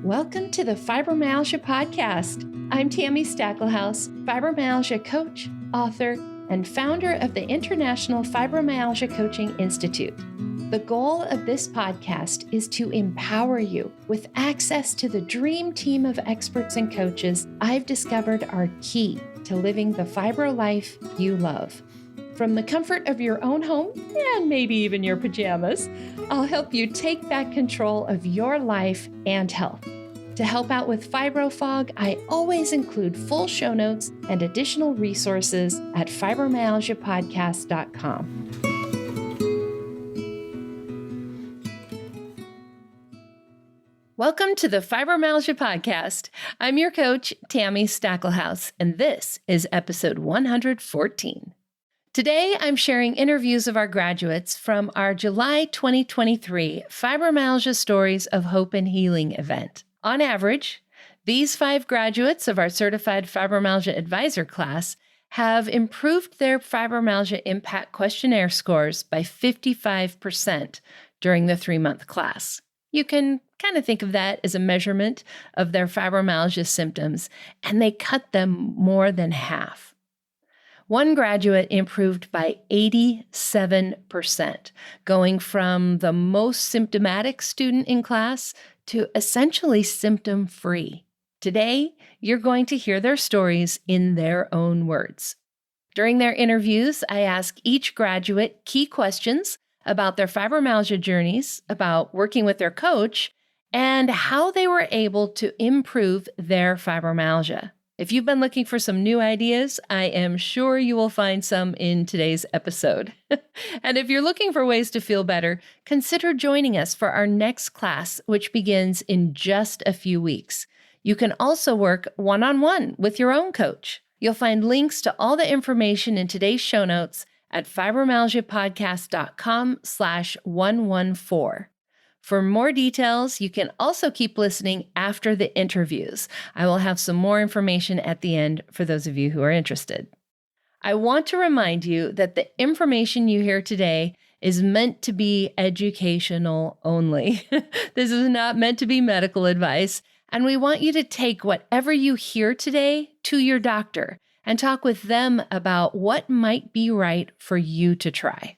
Welcome to the Fibromyalgia Podcast. I'm Tami Stackelhouse, fibromyalgia coach, author, and founder of the International Fibromyalgia Coaching Institute. The goal of this podcast is to empower you with access to the dream team of experts and coaches I've discovered are key to living the fibro life you love. From the comfort of your own home, and maybe even your pajamas, I'll help you take back control of your life and health. To help out with fibro fog, I always include full show notes and additional resources at fibromyalgiapodcast.com. Welcome to the Fibromyalgia Podcast. I'm your coach, Tami Stackelhouse, and this is episode 114. Today, I'm sharing interviews of our graduates from our July 2023 Fibromyalgia Stories of Hope and Healing event. On average, these 5 graduates of our Certified Fibromyalgia Advisor class have improved their fibromyalgia impact questionnaire scores by 55% during the 3-month class. You can kind of think of that as a measurement of their fibromyalgia symptoms, and they cut them more than half. One graduate improved by 87%, going from the most symptomatic student in class to essentially symptom-free. Today, you're going to hear their stories in their own words. During their interviews, I ask each graduate key questions about their fibromyalgia journeys, about working with their coach, and how they were able to improve their fibromyalgia. If you've been looking for some new ideas, I am sure you will find some in today's episode. And if you're looking for ways to feel better, consider joining us for our next class, which begins in just a few weeks. You can also work one-on-one with your own coach. You'll find links to all the information in today's show notes at fibromyalgiapodcast.com/114. For more details, you can also keep listening after the interviews. I will have some more information at the end for those of you who are interested. I want to remind you that the information you hear today is meant to be educational only. This is not meant to be medical advice, and we want you to take whatever you hear today to your doctor and talk with them about what might be right for you to try.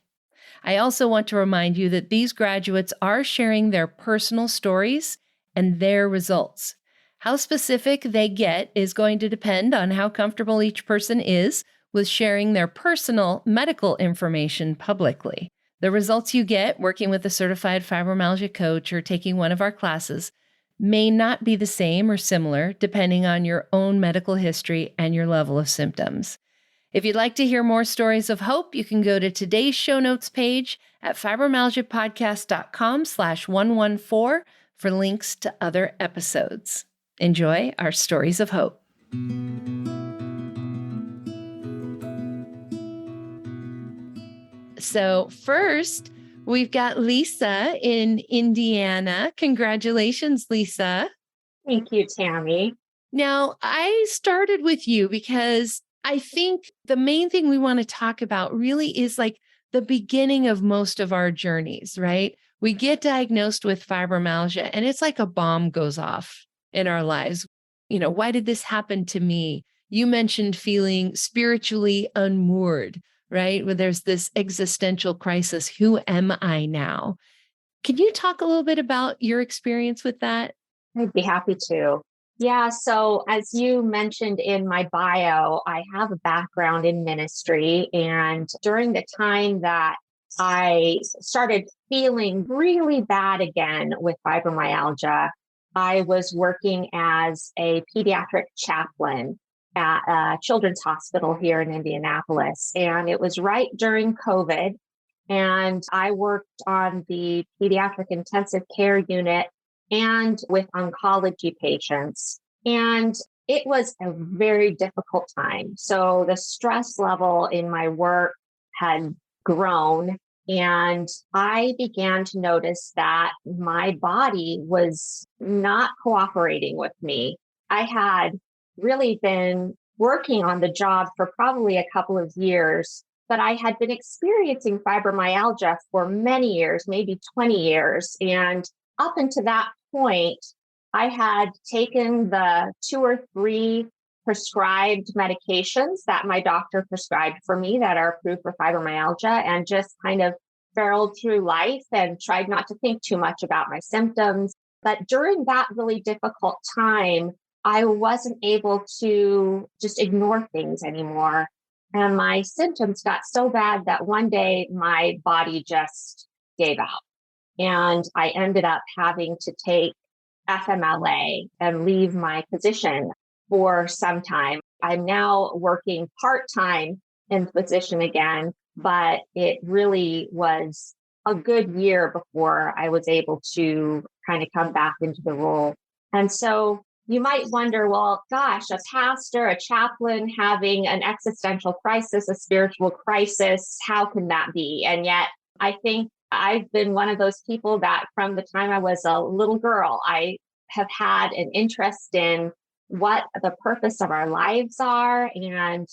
I also want to remind you that these graduates are sharing their personal stories and their results. How specific they get is going to depend on how comfortable each person is with sharing their personal medical information publicly. The results you get working with a certified fibromyalgia coach or taking one of our classes may not be the same or similar depending on your own medical history and your level of symptoms. If you'd like to hear more stories of hope, you can go to today's show notes page at fibromyalgiapodcast.com/114 for links to other episodes. Enjoy our stories of hope. So first, we've got Lisa in Indiana. Congratulations, Lisa. Thank you, Tami. Now, I started with you because I think the main thing we want to talk about really is like the beginning of most of our journeys, right? We get diagnosed with fibromyalgia and it's like a bomb goes off in our lives. You know, why did this happen to me? You mentioned feeling spiritually unmoored, right? Where there's this existential crisis. Who am I now? Can you talk a little bit about your experience with that? I'd be happy to. Yeah, so as you mentioned in my bio, I have a background in ministry. And during the time that I started feeling really bad again with fibromyalgia, I was working as a pediatric chaplain at a children's hospital here in Indianapolis. And it was right during COVID. And I worked on the pediatric intensive care unit and with oncology patients. And it was a very difficult time. So the stress level in my work had grown, and I began to notice that my body was not cooperating with me. I had really been working on the job for probably a couple of years, but I had been experiencing fibromyalgia for many years, maybe 20 years. And up until that point, I had taken the 2 or 3 prescribed medications that my doctor prescribed for me that are approved for fibromyalgia and just kind of barreled through life and tried not to think too much about my symptoms. But during that really difficult time, I wasn't able to just ignore things anymore. And my symptoms got so bad that one day my body just gave out. And I ended up having to take FMLA and leave my position for some time. I'm now working part-time in physician again, but it really was a good year before I was able to kind of come back into the role. And so you might wonder, well, gosh, a pastor, a chaplain having an existential crisis, a spiritual crisis, how can that be? And yet I think I've been one of those people that from the time I was a little girl, I have had an interest in what the purpose of our lives are and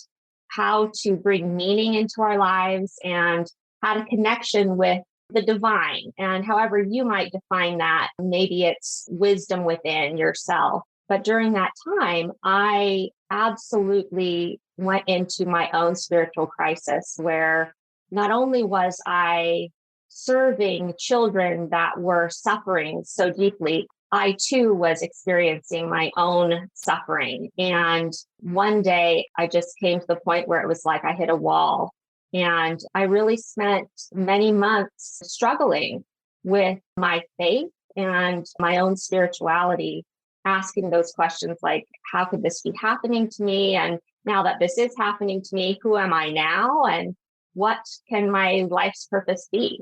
how to bring meaning into our lives and had a connection with the divine. And however you might define that, maybe it's wisdom within yourself. But during that time, I absolutely went into my own spiritual crisis where not only was I serving children that were suffering so deeply, I too was experiencing my own suffering. And one day I just came to the point where it was like I hit a wall. And I really spent many months struggling with my faith and my own spirituality, asking those questions like, how could this be happening to me? And now that this is happening to me, who am I now? And what can my life's purpose be?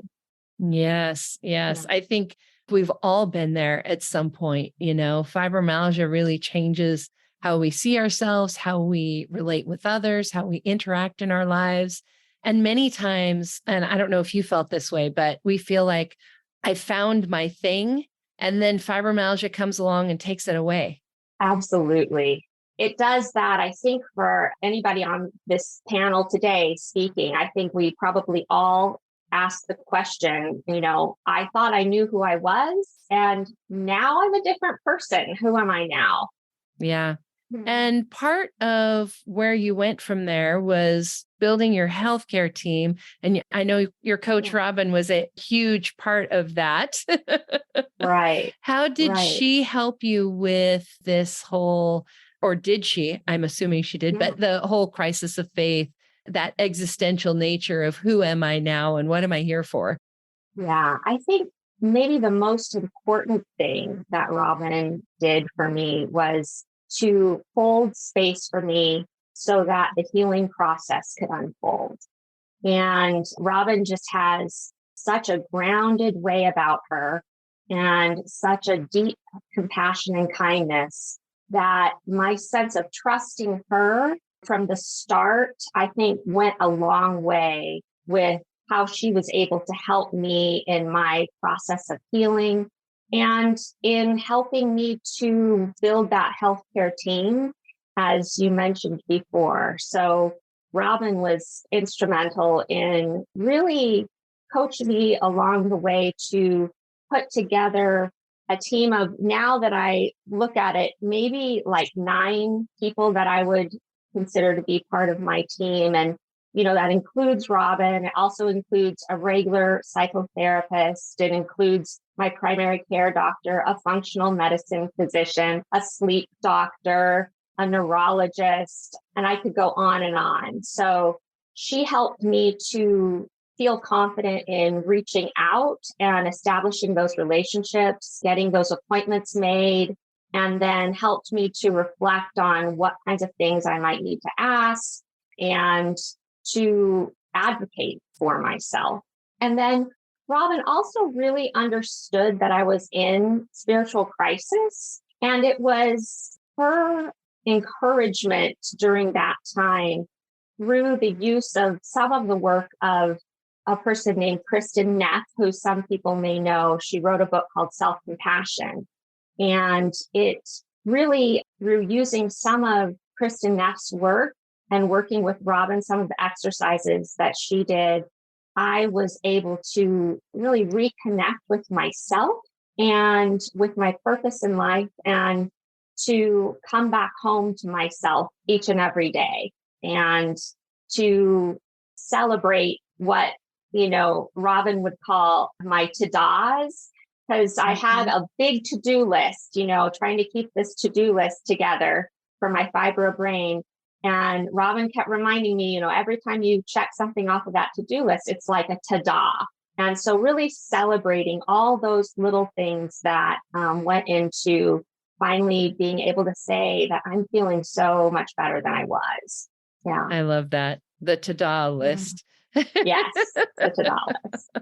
Yes, yes. Yeah. I think we've all been there at some point. Fibromyalgia really changes how we see ourselves, how we relate with others, how we interact in our lives. And many times, and I don't know if you felt this way, but we feel like I found my thing, and then fibromyalgia comes along and takes it away. Absolutely. It does that. I think for anybody on this panel today speaking, I think we probably all ask the question, I thought I knew who I was, and now I'm a different person. Who am I now? Yeah. And part of where you went from there was building your healthcare team. And I know your coach, Yeah. Robin, was a huge part of that. Right. How did Right. she help you with this whole, or did she? I'm assuming she did, Yeah. but the whole crisis of faith, that existential nature of who am I now and what am I here for? Yeah. I think maybe the most important thing that Robin did for me was to hold space for me so that the healing process could unfold. And Robin just has such a grounded way about her and such a deep compassion and kindness that my sense of trusting her from the start, I think, went a long way with how she was able to help me in my process of healing and in helping me to build that healthcare team, as you mentioned before. So Robin was instrumental in really coaching me along the way to put together a team of, now that I look at it, maybe like 9 people that I would consider to be part of my team. And, that includes Robin. It also includes a regular psychotherapist. It includes my primary care doctor, a functional medicine physician, a sleep doctor, a neurologist, and I could go on and on. So she helped me to feel confident in reaching out and establishing those relationships, getting those appointments made, and then helped me to reflect on what kinds of things I might need to ask and to advocate for myself. And then Robin also really understood that I was in spiritual crisis, and it was her encouragement during that time through the use of some of the work of a person named Kristen Neff, who some people may know. She wrote a book called Self-Compassion. And it really, through using some of Kristen Neff's work and working with Robin, some of the exercises that she did, I was able to really reconnect with myself and with my purpose in life, and to come back home to myself each and every day and to celebrate what, Robin would call my to-dos, because I had a big to-do list, trying to keep this to-do list together for my fibro brain. And Robin kept reminding me, every time you check something off of that to-do list, it's like a ta-da. And so really celebrating all those little things that went into finally being able to say that I'm feeling so much better than I was. Yeah. I love that. The ta-da list. Yes, the to-do list.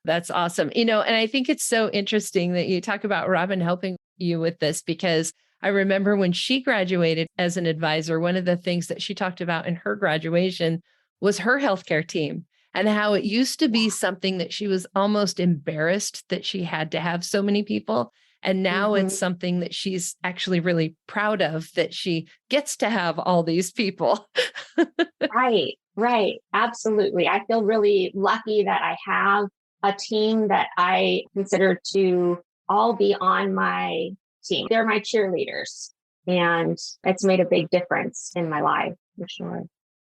That's awesome. And I think it's so interesting that you talk about Robin helping you with this, because I remember when she graduated as an advisor, one of the things that she talked about in her graduation was her healthcare team and how it used to be something that she was almost embarrassed that she had to have so many people. And now it's something that she's actually really proud of, that she gets to have all these people. Right. Absolutely. I feel really lucky that I have a team that I consider to all be on my team. They're my cheerleaders, and it's made a big difference in my life, for sure.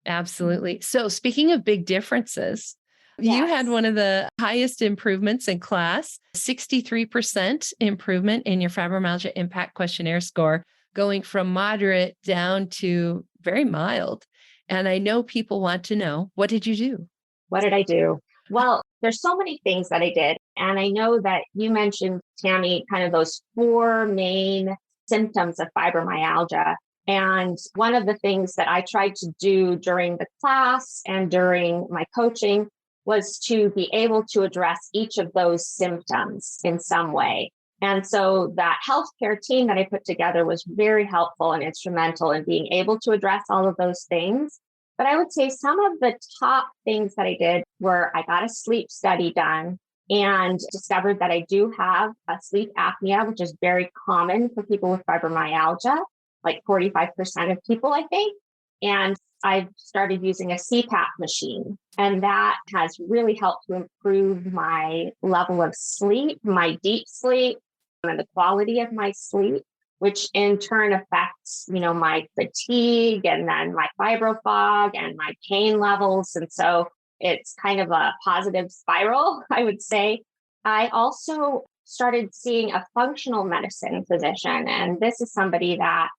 Absolutely. So speaking of big differences, you had one of the highest improvements in class, 63% improvement in your fibromyalgia impact questionnaire score, going from moderate down to very mild. And I know people want to know, what did you do? What did I do? Well, there's so many things that I did. And I know that you mentioned, Tami, kind of those 4 main symptoms of fibromyalgia. And one of the things that I tried to do during the class and during my coaching was to be able to address each of those symptoms in some way. And so that healthcare team that I put together was very helpful and instrumental in being able to address all of those things. But I would say some of the top things that I did were I got a sleep study done and discovered that I do have a sleep apnea, which is very common for people with fibromyalgia, like 45% of people, I think. And I've started using a CPAP machine, and that has really helped to improve my level of sleep, my deep sleep, and the quality of my sleep, which in turn affects, my fatigue and then my fibro fog and my pain levels. And so it's kind of a positive spiral, I would say. I also started seeing a functional medicine physician, and this is somebody that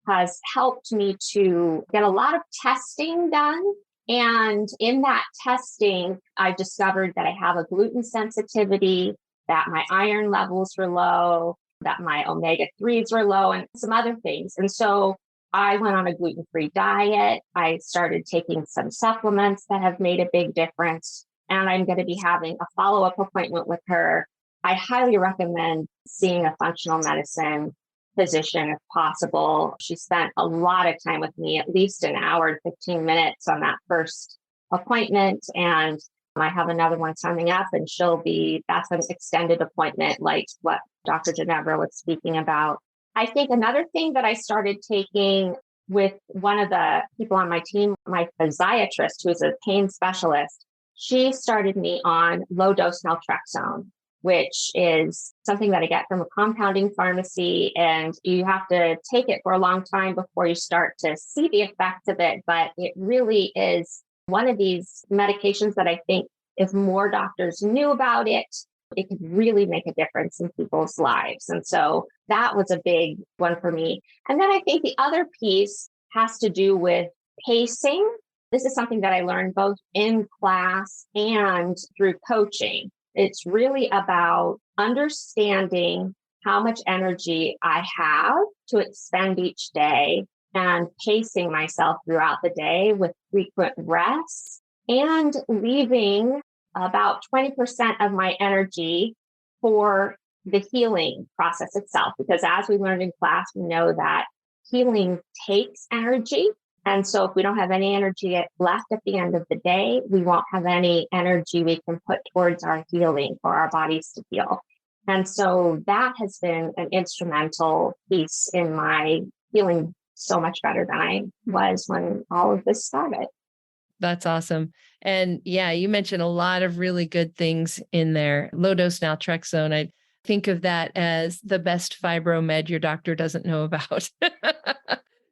has helped me to get a lot of testing done. And in that testing, I discovered that I have a gluten sensitivity, that my iron levels were low, that my omega-3s were low, and some other things. And so I went on a gluten-free diet. I started taking some supplements that have made a big difference. And I'm going to be having a follow-up appointment with her. I highly recommend seeing a functional medicine physician if possible. She spent a lot of time with me, at least an hour and 15 minutes on that first appointment. And I have another one coming up, and that's an extended appointment, like what Dr. Ginevra was speaking about. I think another thing that I started taking with one of the people on my team, my physiatrist, who is a pain specialist, she started me on low-dose naltrexone, which is something that I get from a compounding pharmacy. And you have to take it for a long time before you start to see the effects of it. But it really is one of these medications that I think if more doctors knew about it, it could really make a difference in people's lives. And so that was a big one for me. And then I think the other piece has to do with pacing. This is something that I learned both in class and through coaching. It's really about understanding how much energy I have to expend each day and pacing myself throughout the day with frequent rests and leaving about 20% of my energy for the healing process itself. Because as we learned in class, we know that healing takes energy. And so if we don't have any energy left at the end of the day, we won't have any energy we can put towards our healing for our bodies to heal. And so that has been an instrumental piece in my feeling so much better than I was when all of this started. That's awesome. And yeah, you mentioned a lot of really good things in there. Low dose naltrexone. think of that as the best fibro med your doctor doesn't know about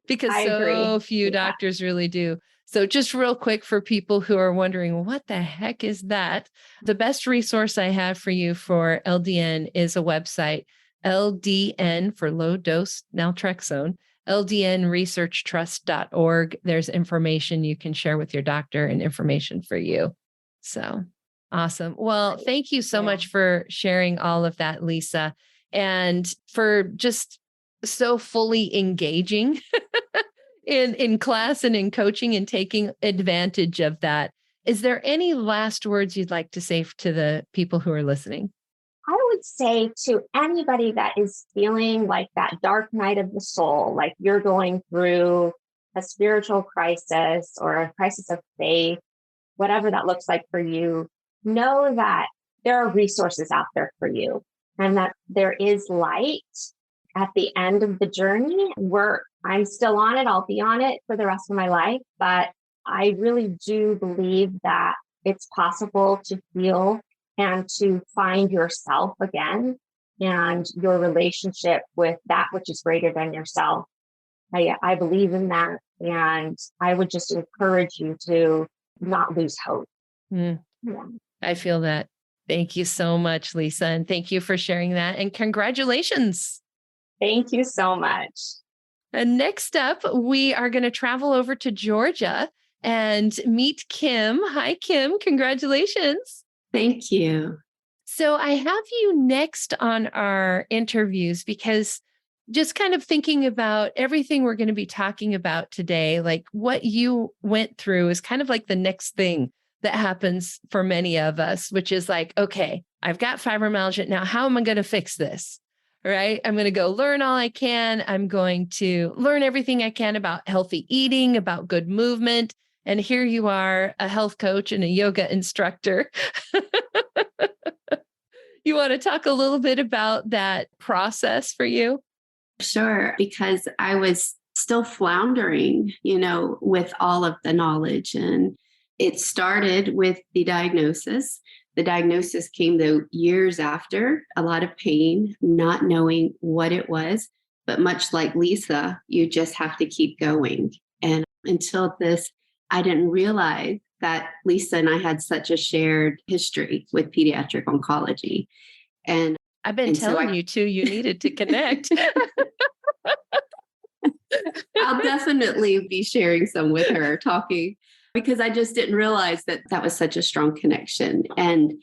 because I so agree. few doctors really do. So just real quick for people who are wondering, what the heck is that? The best resource I have for you for LDN is a website, LDN for low dose naltrexone, ldnresearchtrust.org. There's information you can share with your doctor and information for you. So awesome. Well, thank you so much for sharing all of that, Lisa, and for just so fully engaging in class and in coaching and taking advantage of that. Is there any last words you'd like to say to the people who are listening? I would say to anybody that is feeling like that dark night of the soul, like you're going through a spiritual crisis or a crisis of faith, whatever that looks like for you, know that there are resources out there for you and that there is light at the end of the journey. I'm still on it. I'll be on it for the rest of my life, but I really do believe that it's possible to heal and to find yourself again and your relationship with that which is greater than yourself. I believe in that. And I would just encourage you to not lose hope. Yeah. I feel that. Thank you so much, Lisa. And thank you for sharing that. And congratulations. Thank you so much. And next up, we are going to travel over to Georgia and meet Kim. Hi, Kim. Congratulations. Thank you. So I have you next on our interviews because just kind of thinking about everything we're going to be talking about today, like what you went through is kind of like the next thing that happens for many of us, which is like, okay, I've got fibromyalgia. Now, how am I going to fix this? Right? I'm going to go learn all I can. I'm going to learn everything I can about healthy eating, about good movement. And here you are, a health coach and a yoga instructor. You want to talk a little bit about that process for you? Sure, because I was still floundering, with all of the knowledge. And it started with the diagnosis. The diagnosis came, though, years after, a lot of pain, not knowing what it was. But much like Lisa, you just have to keep going. And until this, I didn't realize that Lisa and I had such a shared history with pediatric oncology. And I've been telling you too, you needed to connect. I'll definitely be sharing some with her, talking, because I just didn't realize that that was such a strong connection. And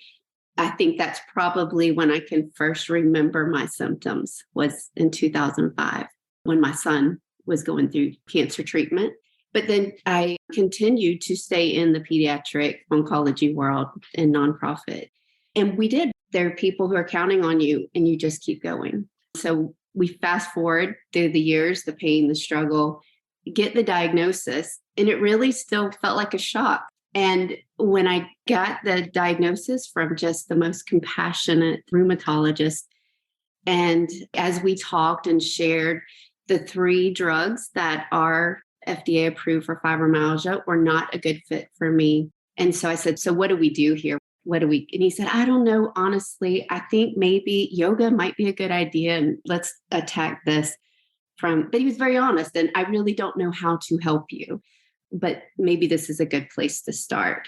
I think that's probably when I can first remember my symptoms was in 2005, when my son was going through cancer treatment. But then I continued to stay in the pediatric oncology world and nonprofit. And we did. There are people who are counting on you and you just keep going. So we fast forward through the years, the pain, the struggle, get the diagnosis. And it really still felt like a shock. And when I got the diagnosis from just the most compassionate rheumatologist, and as we talked and shared the 3 drugs that are FDA approved for fibromyalgia were not a good fit for me. And so I said, so what do we do here? And he said, I don't know. Honestly, I think maybe yoga might be a good idea. And let's attack this but he was very honest. And I really don't know how to help you, but maybe this is a good place to start.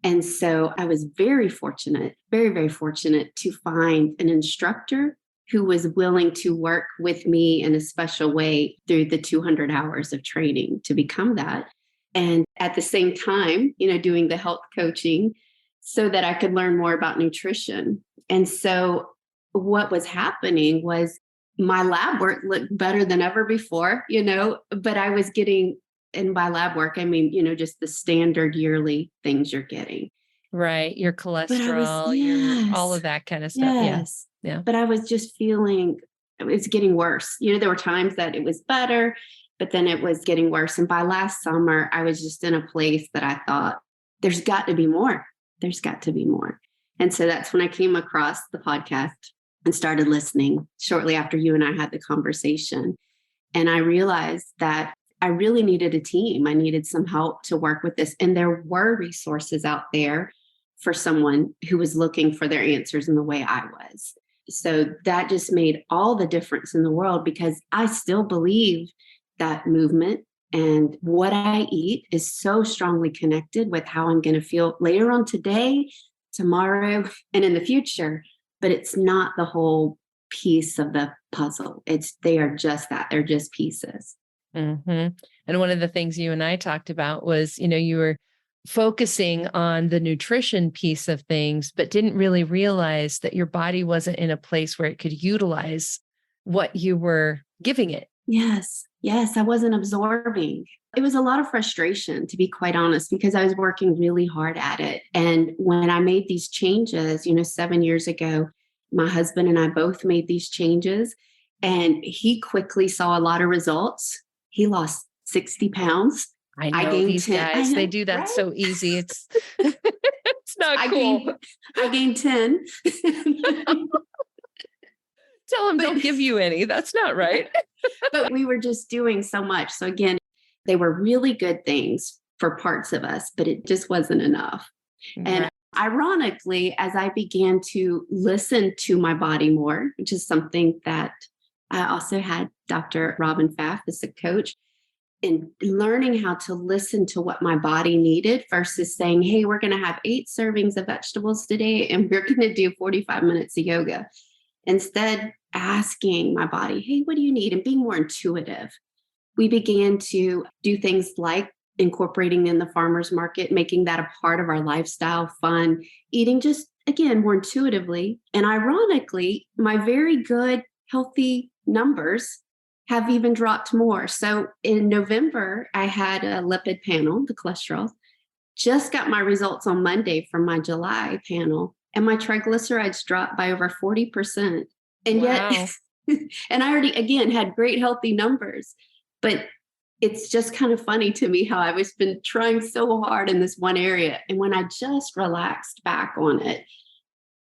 And so I was very fortunate, very, very fortunate to find an instructor who was willing to work with me in a special way through the 200 hours of training to become that. And at the same time, doing the health coaching so that I could learn more about nutrition. And so what was happening was my lab work looked better than ever before, but I was getting, in by lab work, I mean, just the standard yearly things you're getting. Right. Your cholesterol, your all of that kind of stuff. Yes. Yeah. But I was just feeling it's getting worse. There were times that it was better, but then it was getting worse. And by last summer, I was just in a place that I thought, there's got to be more. There's got to be more. And so that's when I came across the podcast and started listening shortly after you and I had the conversation. And I realized that I really needed a team. I needed some help to work with this. And there were resources out there for someone who was looking for their answers in the way I was. So that just made all the difference in the world, because I still believe that movement and what I eat is so strongly connected with how I'm going to feel later on today, tomorrow, and in the future. But it's not the whole piece of the puzzle. They are just that. They're just pieces. Mm-hmm. And one of the things you and I talked about was, you were focusing on the nutrition piece of things, but didn't really realize that your body wasn't in a place where it could utilize what you were giving it. Yes. Yes. I wasn't absorbing. It was a lot of frustration, to be quite honest, because I was working really hard at it. And when I made these changes, 7 years ago, my husband and I both made these changes, and he quickly saw a lot of results. He lost 60 pounds. I know these 10. guys, know, they do that right? so easy. It's not cool. I gained 10. Tell them don't give you any. That's not right. But we were just doing so much. So again, they were really good things for parts of us, but it just wasn't enough. Right. And ironically, as I began to listen to my body more, which is something that I also had Dr. Robin Pfaff as a coach, and learning how to listen to what my body needed versus saying, hey, we're going to have 8 servings of vegetables today, and we're going to do 45 minutes of yoga. Instead, asking my body, hey, what do you need? And being more intuitive. We began to do things like incorporating in the farmer's market, making that a part of our lifestyle, fun, eating just, again, more intuitively. And ironically, my very good, healthy numbers have even dropped more. So in November, I had a lipid panel, the cholesterol, just got my results on Monday from my July panel, and my triglycerides dropped by over 40%. And yet, and I already, again, had great healthy numbers, but it's just kind of funny to me how I was been trying so hard in this one area. And when I just relaxed back on it,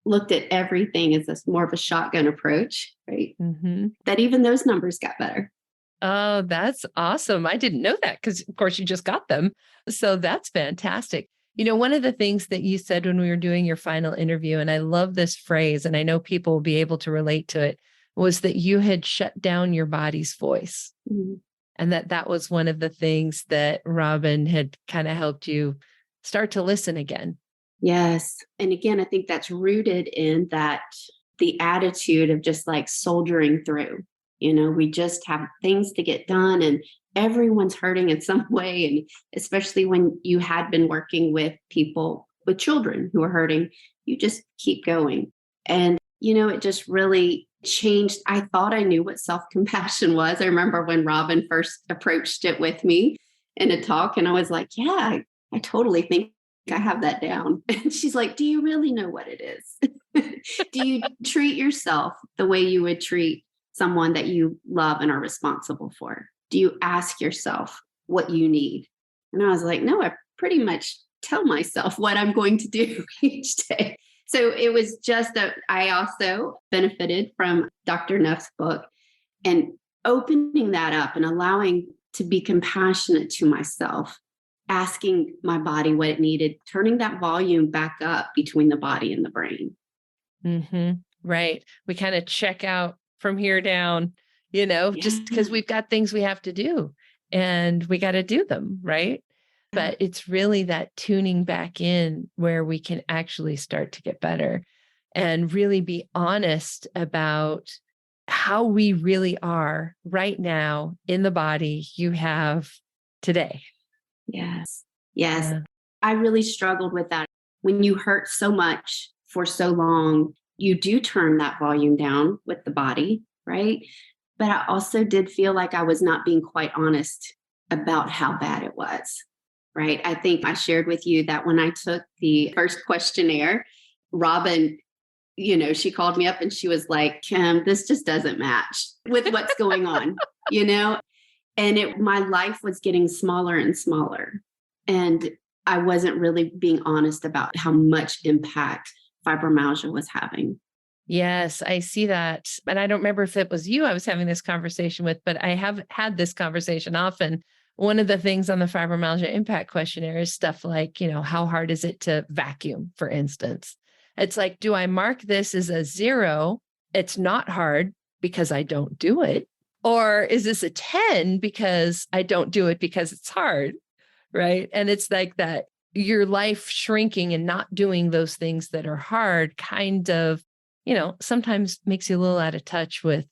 looked at everything as this more of a shotgun approach, right? Mm-hmm. That even those numbers got better. Oh, that's awesome. I didn't know that because, of course, you just got them. So that's fantastic. One of the things that you said when we were doing your final interview, and I love this phrase, and I know people will be able to relate to it, was that you had shut down your body's voice. Mm-hmm. And that was one of the things that Robin had kind of helped you start to listen again. Yes. And again, I think that's rooted in that the attitude of just like soldiering through. We just have things to get done, and everyone's hurting in some way. And especially when you had been working with people, with children who are hurting, you just keep going. And, it just really changed. I thought I knew what self-compassion was. I remember when Robin first approached it with me in a talk, and I was like, yeah, I totally think I have that down. And she's like, do you really know what it is? Do you treat yourself the way you would treat someone that you love and are responsible for? Do you ask yourself what you need? And I was like, no, I pretty much tell myself what I'm going to do each day. So it was just that I also benefited from Dr. Neff's book and opening that up and allowing to be compassionate to myself, asking my body what it needed, turning that volume back up between the body and the brain. Mm-hmm. Right. We kind of check out from here down, just because we've got things we have to do and we got to do them. Right. But it's really that tuning back in where we can actually start to get better and really be honest about how we really are right now in the body you have today. Yes. Yes. Yeah. I really struggled with that. When you hurt so much for so long, you do turn that volume down with the body, right? But I also did feel like I was not being quite honest about how bad it was, right? I think I shared with you that when I took the first questionnaire, Robin, she called me up and she was like, Kim, this just doesn't match with what's going on, And my life was getting smaller and smaller. And I wasn't really being honest about how much impact fibromyalgia was having. Yes, I see that. And I don't remember if it was you I was having this conversation with, but I have had this conversation often. One of the things on the fibromyalgia impact questionnaire is stuff like, how hard is it to vacuum, for instance? It's like, do I mark this as a 0 it's not hard because I don't do it? Or is this a 10 because I don't do it because it's hard? Right. And it's like that your life shrinking and not doing those things that are hard kind of, sometimes makes you a little out of touch with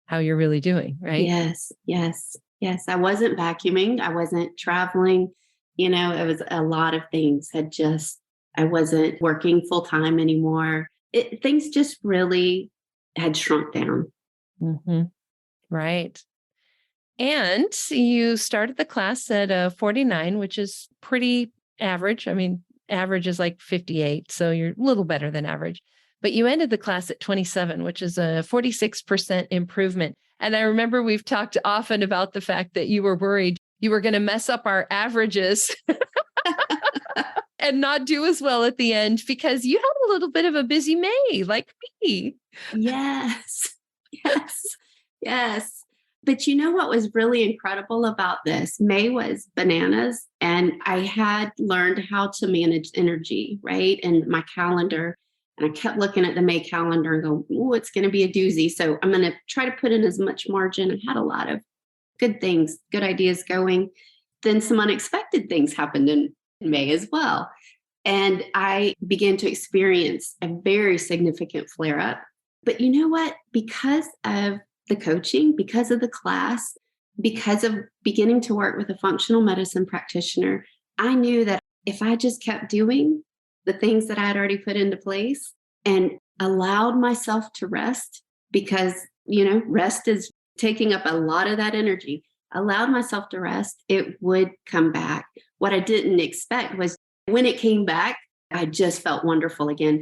how you're really doing. Right. Yes, yes, yes. I wasn't vacuuming. I wasn't traveling. It was a lot of things I wasn't working full time anymore. Things just really had shrunk down. Mm-hmm. Right. And you started the class at 49, which is pretty average. I mean, average is like 58. So you're a little better than average. But you ended the class at 27, which is a 46% improvement. And I remember we've talked often about the fact that you were worried you were going to mess up our averages and not do as well at the end because you had a little bit of a busy May, like me. Yes, yes, yes. But you know what was really incredible about this? May was bananas, and I had learned how to manage energy, right? And my calendar. And I kept looking at the May calendar and go, oh, it's going to be a doozy. So I'm going to try to put in as much margin. I had a lot of good things, good ideas going. Then some unexpected things happened in May as well. And I began to experience a very significant flare up. But you know what? Because of the coaching, because of the class, because of beginning to work with a functional medicine practitioner, I knew that if I just kept doing the things that I had already put into place and allowed myself to rest, because, rest is taking up a lot of that energy, allowed myself to rest, it would come back. What I didn't expect was when it came back, I just felt wonderful again.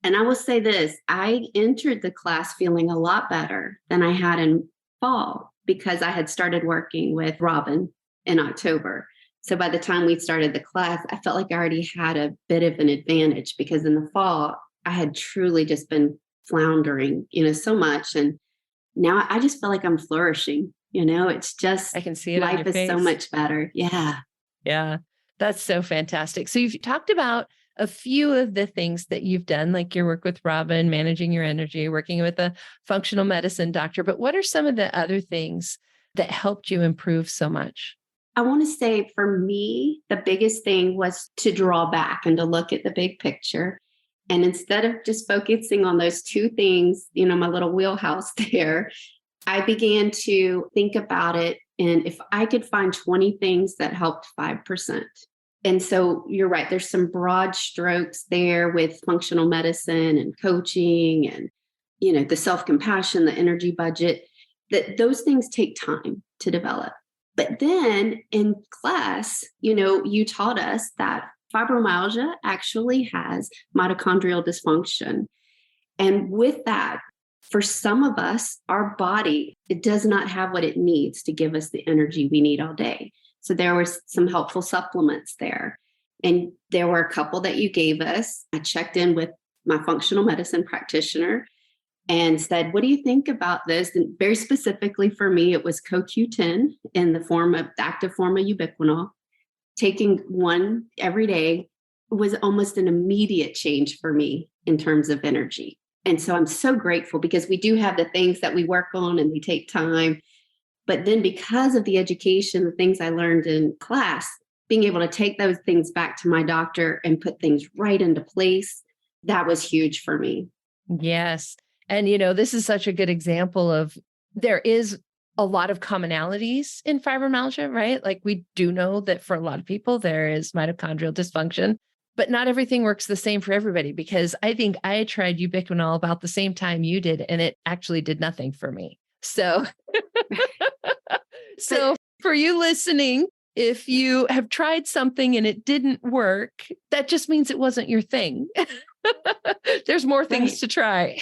And I will say this, I entered the class feeling a lot better than I had in fall because I had started working with Robin in October. So by the time we started the class, I felt like I already had a bit of an advantage because in the fall, I had truly just been floundering, so much. And now I just feel like I'm flourishing. It's just, I can see it on life your is face. so much better. Yeah. Yeah. That's so fantastic. So you've talked about a few of the things that you've done, like your work with Robin, managing your energy, working with a functional medicine doctor. But what are some of the other things that helped you improve so much? I want to say for me, the biggest thing was to draw back and to look at the big picture. And instead of just focusing on those two things, my little wheelhouse there, I began to think about it. And if I could find 20 things that helped 5%. And so you're right, there's some broad strokes there with functional medicine and coaching and, the self-compassion, the energy budget, that those things take time to develop. But then in class, you taught us that fibromyalgia actually has mitochondrial dysfunction. And with that, for some of us, our body, it does not have what it needs to give us the energy we need all day. So there were some helpful supplements there. And there were a couple that you gave us. I checked in with my functional medicine practitioner and said, what do you think about this? And very specifically for me, it was CoQ10 in the active form of ubiquinol. Taking one every day was almost an immediate change for me in terms of energy. And so I'm so grateful because we do have the things that we work on and we take time. But then because of the education, the things I learned in class, being able to take those things back to my doctor and put things right into place, that was huge for me. Yes. And, this is such a good example of there is a lot of commonalities in fibromyalgia, right? Like we do know that for a lot of people, there is mitochondrial dysfunction, but not everything works the same for everybody because I think I tried ubiquinol about the same time you did, and it actually did nothing for me. So, so for you listening, if you have tried something and it didn't work, that just means it wasn't your thing. There's more things to try.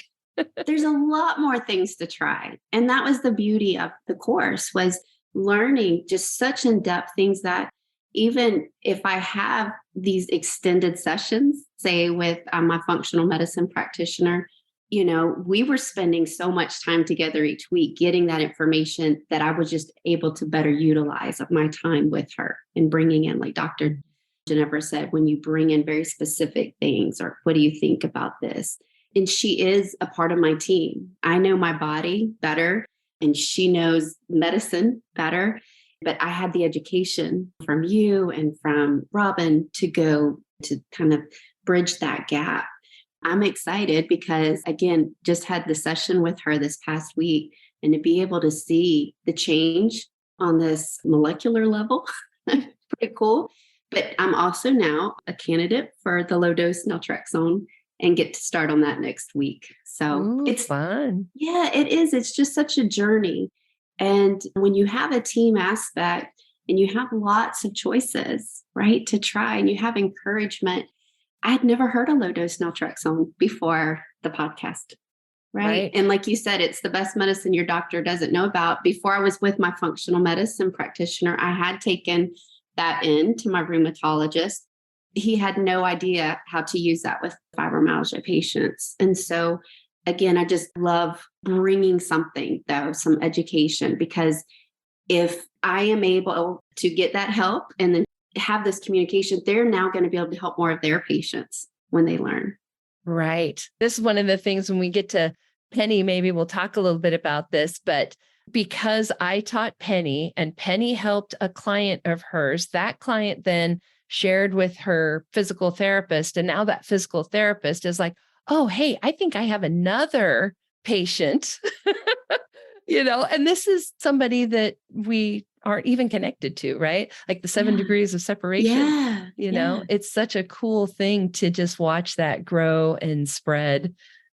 There's a lot more things to try. And that was the beauty of the course, was learning just such in-depth things that even if I have these extended sessions, say with my functional medicine practitioner, we were spending so much time together each week getting that information that I was just able to better utilize of my time with her and bringing in, like Dr. Ginevra said, when you bring in very specific things or what do you think about this? And she is a part of my team. I know my body better, and she knows medicine better. But I had the education from you and from Robin to go to kind of bridge that gap. I'm excited because, again, just had the session with her this past week, and to be able to see the change on this molecular level, pretty cool. But I'm also now a candidate for the low dose naltrexone and get to start on that next week. So it's fun. Yeah, it is. It's just such a journey. And when you have a team aspect and you have lots of choices, right, to try, and you have encouragement. I had never heard of low dose naltrexone before the podcast. Right. And like you said, it's the best medicine your doctor doesn't know about. Before I was with my functional medicine practitioner, I had taken that in to my rheumatologist. He had no idea how to use that with fibromyalgia patients. And so, again, I just love bringing something, though, some education, because if I am able to get that help and then have this communication, they're now going to be able to help more of their patients when they learn. Right. This is one of the things when we get to Penny, maybe we'll talk a little bit about this, but because I taught Penny and Penny helped a client of hers, that client then shared with her physical therapist. And now that physical therapist is like, oh, hey, I think I have another patient, and this is somebody that we aren't even connected to, right? Like the 7 degrees of separation, it's such a cool thing to just watch that grow and spread.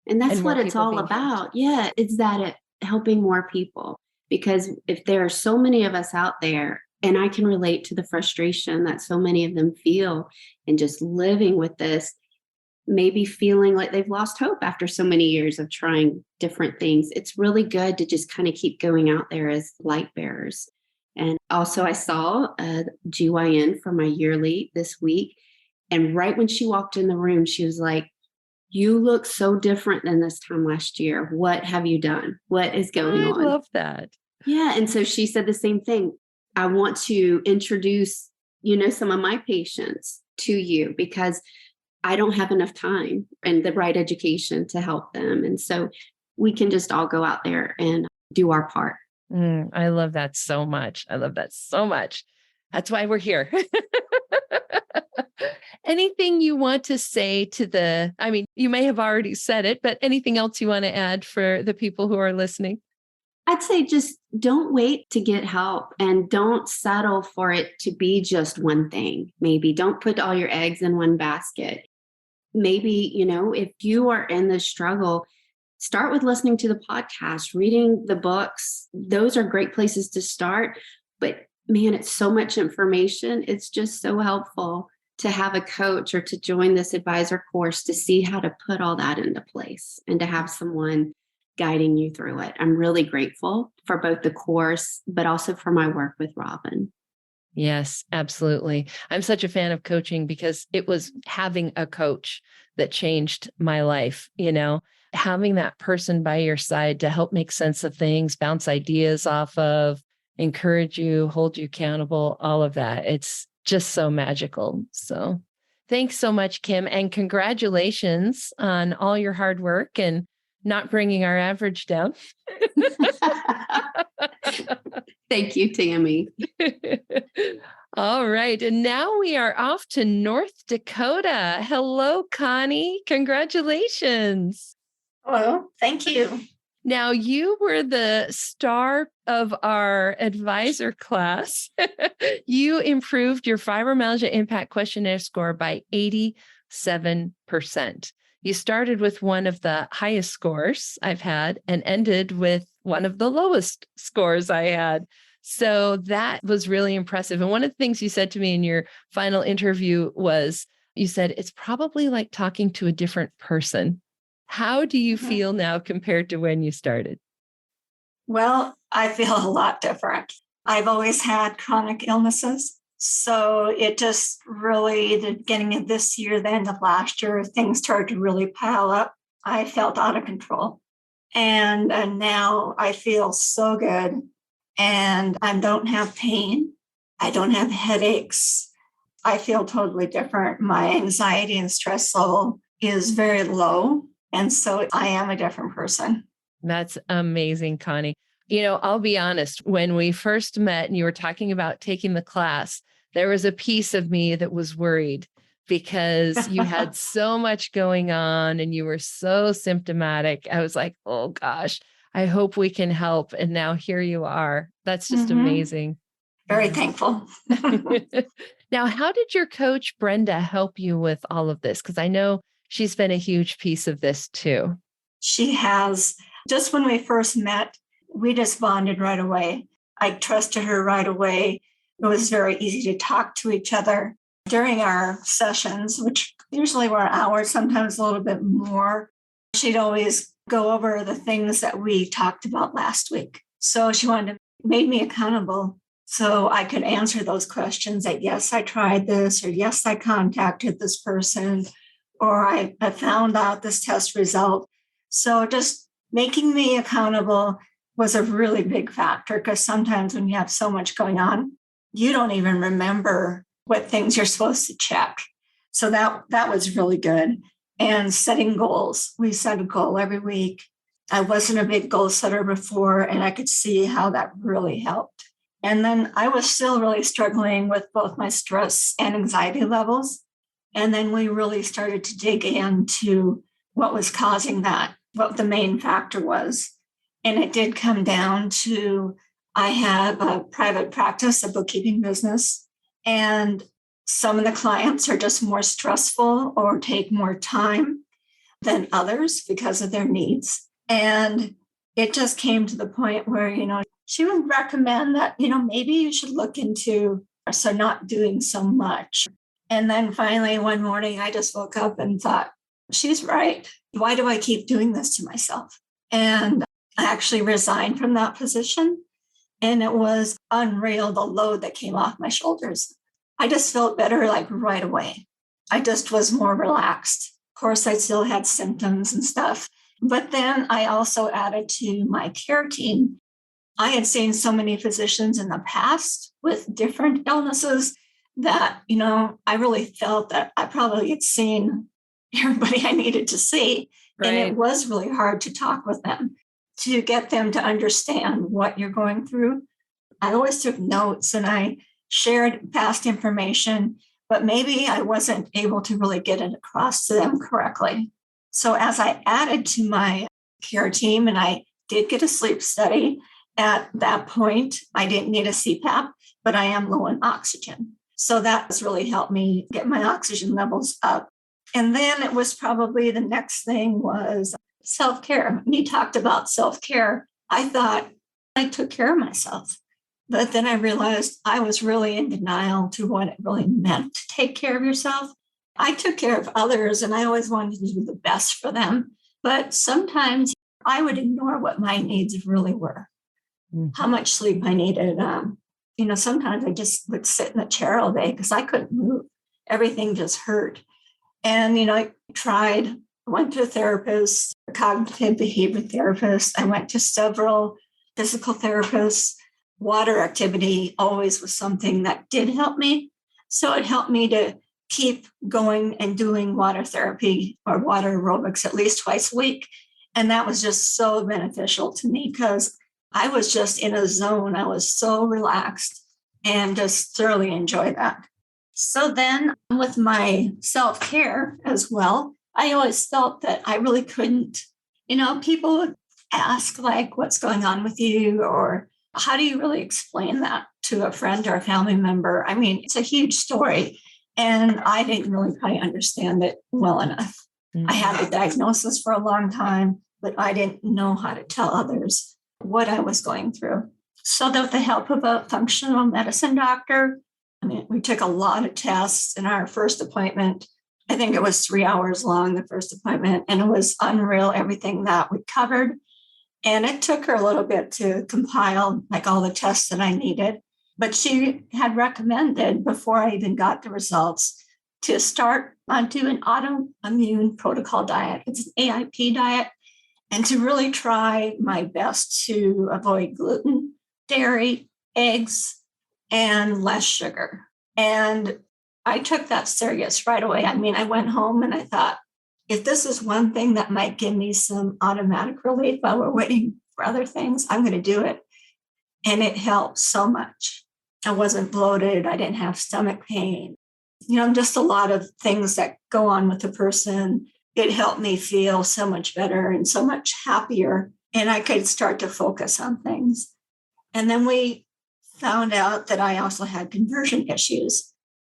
And that's what it's all about. Yeah, it's that helping more people, because if there are so many of us out there, and I can relate to the frustration that so many of them feel and just living with this, maybe feeling like they've lost hope after so many years of trying different things. It's really good to just kind of keep going out there as light bearers. And also I saw a GYN for my yearly this week. And right when she walked in the room, she was like, "You look so different than this time last year. What have you done? What is going on?" I love that. Yeah. And so she said the same thing. I want to introduce, some of my patients to you because I don't have enough time and the right education to help them. And so we can just all go out there and do our part. I love that so much. That's why we're here. Anything you want to say you may have already said it, but anything else you want to add for the people who are listening? I'd say just don't wait to get help and don't settle for it to be just one thing. Maybe don't put all your eggs in one basket. Maybe, if you are in this struggle, start with listening to the podcast, reading the books. Those are great places to start. But man, it's so much information. It's just so helpful to have a coach or to join this advisor course to see how to put all that into place and to have someone guiding you through it. I'm really grateful for both the course, but also for my work with Robin. Yes, absolutely. I'm such a fan of coaching because it was having a coach that changed my life, having that person by your side to help make sense of things, bounce ideas off of, encourage you, hold you accountable, all of that. It's just so magical. So thanks so much, Kim, and congratulations on all your hard work and not bringing our average down. Thank you, Tami. All right. And now we are off to North Dakota. Hello, Connie. Congratulations. Hello. Thank you. Now, you were the star of our advisor class. You improved your fibromyalgia impact questionnaire score by 87%. You started with one of the highest scores I've had and ended with one of the lowest scores I had. So that was really impressive. And one of the things you said to me in your final interview was, you said, it's probably like talking to a different person. How do you feel now compared to when you started? Well, I feel a lot different. I've always had chronic illnesses. So it just really, the beginning of this year, the end of last year, things started to really pile up. I felt out of control. And now I feel so good. And I don't have pain. I don't have headaches. I feel totally different. My anxiety and stress level is very low. And so I am a different person. That's amazing, Connie. I'll be honest, when we first met and you were talking about taking the class, there was a piece of me that was worried because you had so much going on and you were so symptomatic. I was like, oh gosh, I hope we can help. And now here you are. That's just amazing. Very thankful. Now, how did your coach, Brenda, help you with all of this? Because I know she's been a huge piece of this too. She has. Just when we first met, we just bonded right away. I trusted her right away. It was very easy to talk to each other during our sessions, which usually were hours, sometimes a little bit more. She'd always go over the things that we talked about last week. So she made me accountable so I could answer those questions that, yes, I tried this, or yes, I contacted this person, or I found out this test result. So just making me accountable was a really big factor, because sometimes when you have so much going on, you don't even remember what things you're supposed to check. So that was really good. And setting goals. We set a goal every week. I wasn't a big goal setter before, and I could see how that really helped. And then I was still really struggling with both my stress and anxiety levels. And then we really started to dig into what was causing that, what the main factor was. And it did come down to, I have a private practice, a bookkeeping business, and some of the clients are just more stressful or take more time than others because of their needs. And it just came to the point where, she would recommend that, maybe you should look into so not doing so much. And then finally one morning I just woke up and thought, she's right. Why do I keep doing this to myself? And I actually resigned from that position. And it was unreal, the load that came off my shoulders. I just felt better like right away. I just was more relaxed. Of course, I still had symptoms and stuff. But then I also added to my care team. I had seen so many physicians in the past with different illnesses that, I really felt that I probably had seen everybody I needed to see. Right. And it was really hard to talk with them, to get them to understand what you're going through. I always took notes and I shared past information, but maybe I wasn't able to really get it across to them correctly. So as I added to my care team, and I did get a sleep study, at that point, I didn't need a CPAP, but I am low in oxygen. So that has really helped me get my oxygen levels up. And then it was probably the next thing was self-care. When you talked about self-care, I thought I took care of myself. But then I realized I was really in denial to what it really meant to take care of yourself. I took care of others and I always wanted to do the best for them. But sometimes I would ignore what my needs really were, how much sleep I needed. Sometimes I just would sit in the chair all day because I couldn't move. Everything just hurt. And, I went to a therapist, a cognitive behavior therapist. I went to several physical therapists. Water activity always was something that did help me. So it helped me to keep going and doing water therapy or water aerobics at least twice a week. And that was just so beneficial to me because I was just in a zone. I was so relaxed and just thoroughly enjoyed that. So then with my self-care as well, I always felt that I really couldn't, people would ask like, what's going on with you? Or how do you really explain that to a friend or a family member? I mean, it's a huge story. And I didn't really probably understand it well enough. Mm-hmm. I had the diagnosis for a long time, but I didn't know how to tell others what I was going through. So with the help of a functional medicine doctor, we took a lot of tests in our first appointment. I think it was 3 hours long, the first appointment, and it was unreal, everything that we covered. And it took her a little bit to compile like all the tests that I needed. But she had recommended before I even got the results to start onto an autoimmune protocol diet. It's an AIP diet. And to really try my best to avoid gluten, dairy, eggs, and less sugar. And I took that serious right away. I went home and I thought, if this is one thing that might give me some automatic relief while we're waiting for other things, I'm going to do it. And it helped so much. I wasn't bloated. I didn't have stomach pain. Just a lot of things that go on with a person. It helped me feel so much better and so much happier. And I could start to focus on things. And then we found out that I also had conversion issues.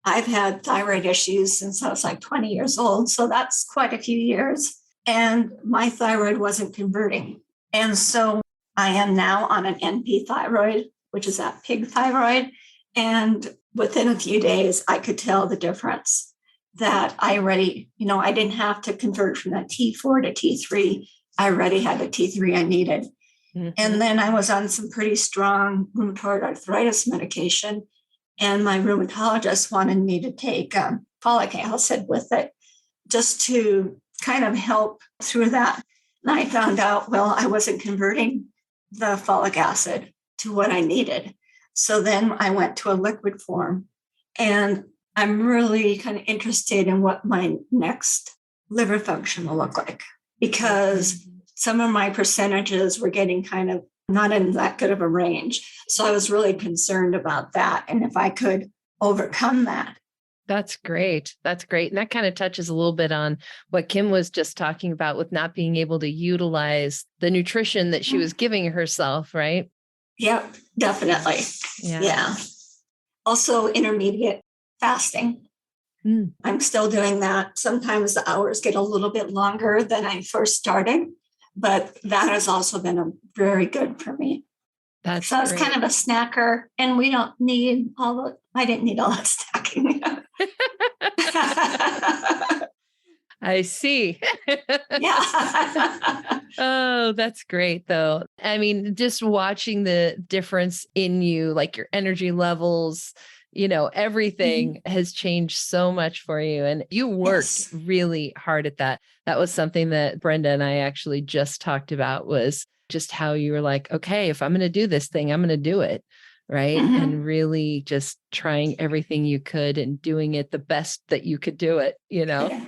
I've had thyroid issues since I was like 20 years old. So that's quite a few years. And my thyroid wasn't converting. And so I am now on an NP thyroid, which is that pig thyroid. And within a few days, I could tell the difference that I already, I didn't have to convert from that T4 to T3. I already had the T3 I needed. Mm-hmm. And then I was on some pretty strong rheumatoid arthritis medication. And my rheumatologist wanted me to take folic acid with it just to kind of help through that. And I found out, I wasn't converting the folic acid to what I needed. So then I went to a liquid form, and I'm really kind of interested in what my next liver function will look like, because some of my percentages were getting kind of not in that good of a range. So I was really concerned about that. And if I could overcome that. That's great. That's great. And that kind of touches a little bit on what Kim was just talking about with not being able to utilize the nutrition that she was giving herself, right? Yep, definitely. Yeah. Also, intermediate fasting. I'm still doing that. Sometimes the hours get a little bit longer than I first started, but that has also been very good for me. So it's kind of a snacker, and we don't need I didn't need all that snacking. I see. Yeah. Oh, that's great though. I mean, just watching the difference in you, like your energy levels, everything has changed so much for you. And you worked really hard at that. That was something that Brenda and I actually just talked about, was just how you were like, okay, if I'm going to do this thing, I'm going to do it. Right. Mm-hmm. And really just trying everything you could and doing it the best that you could do it, Yeah.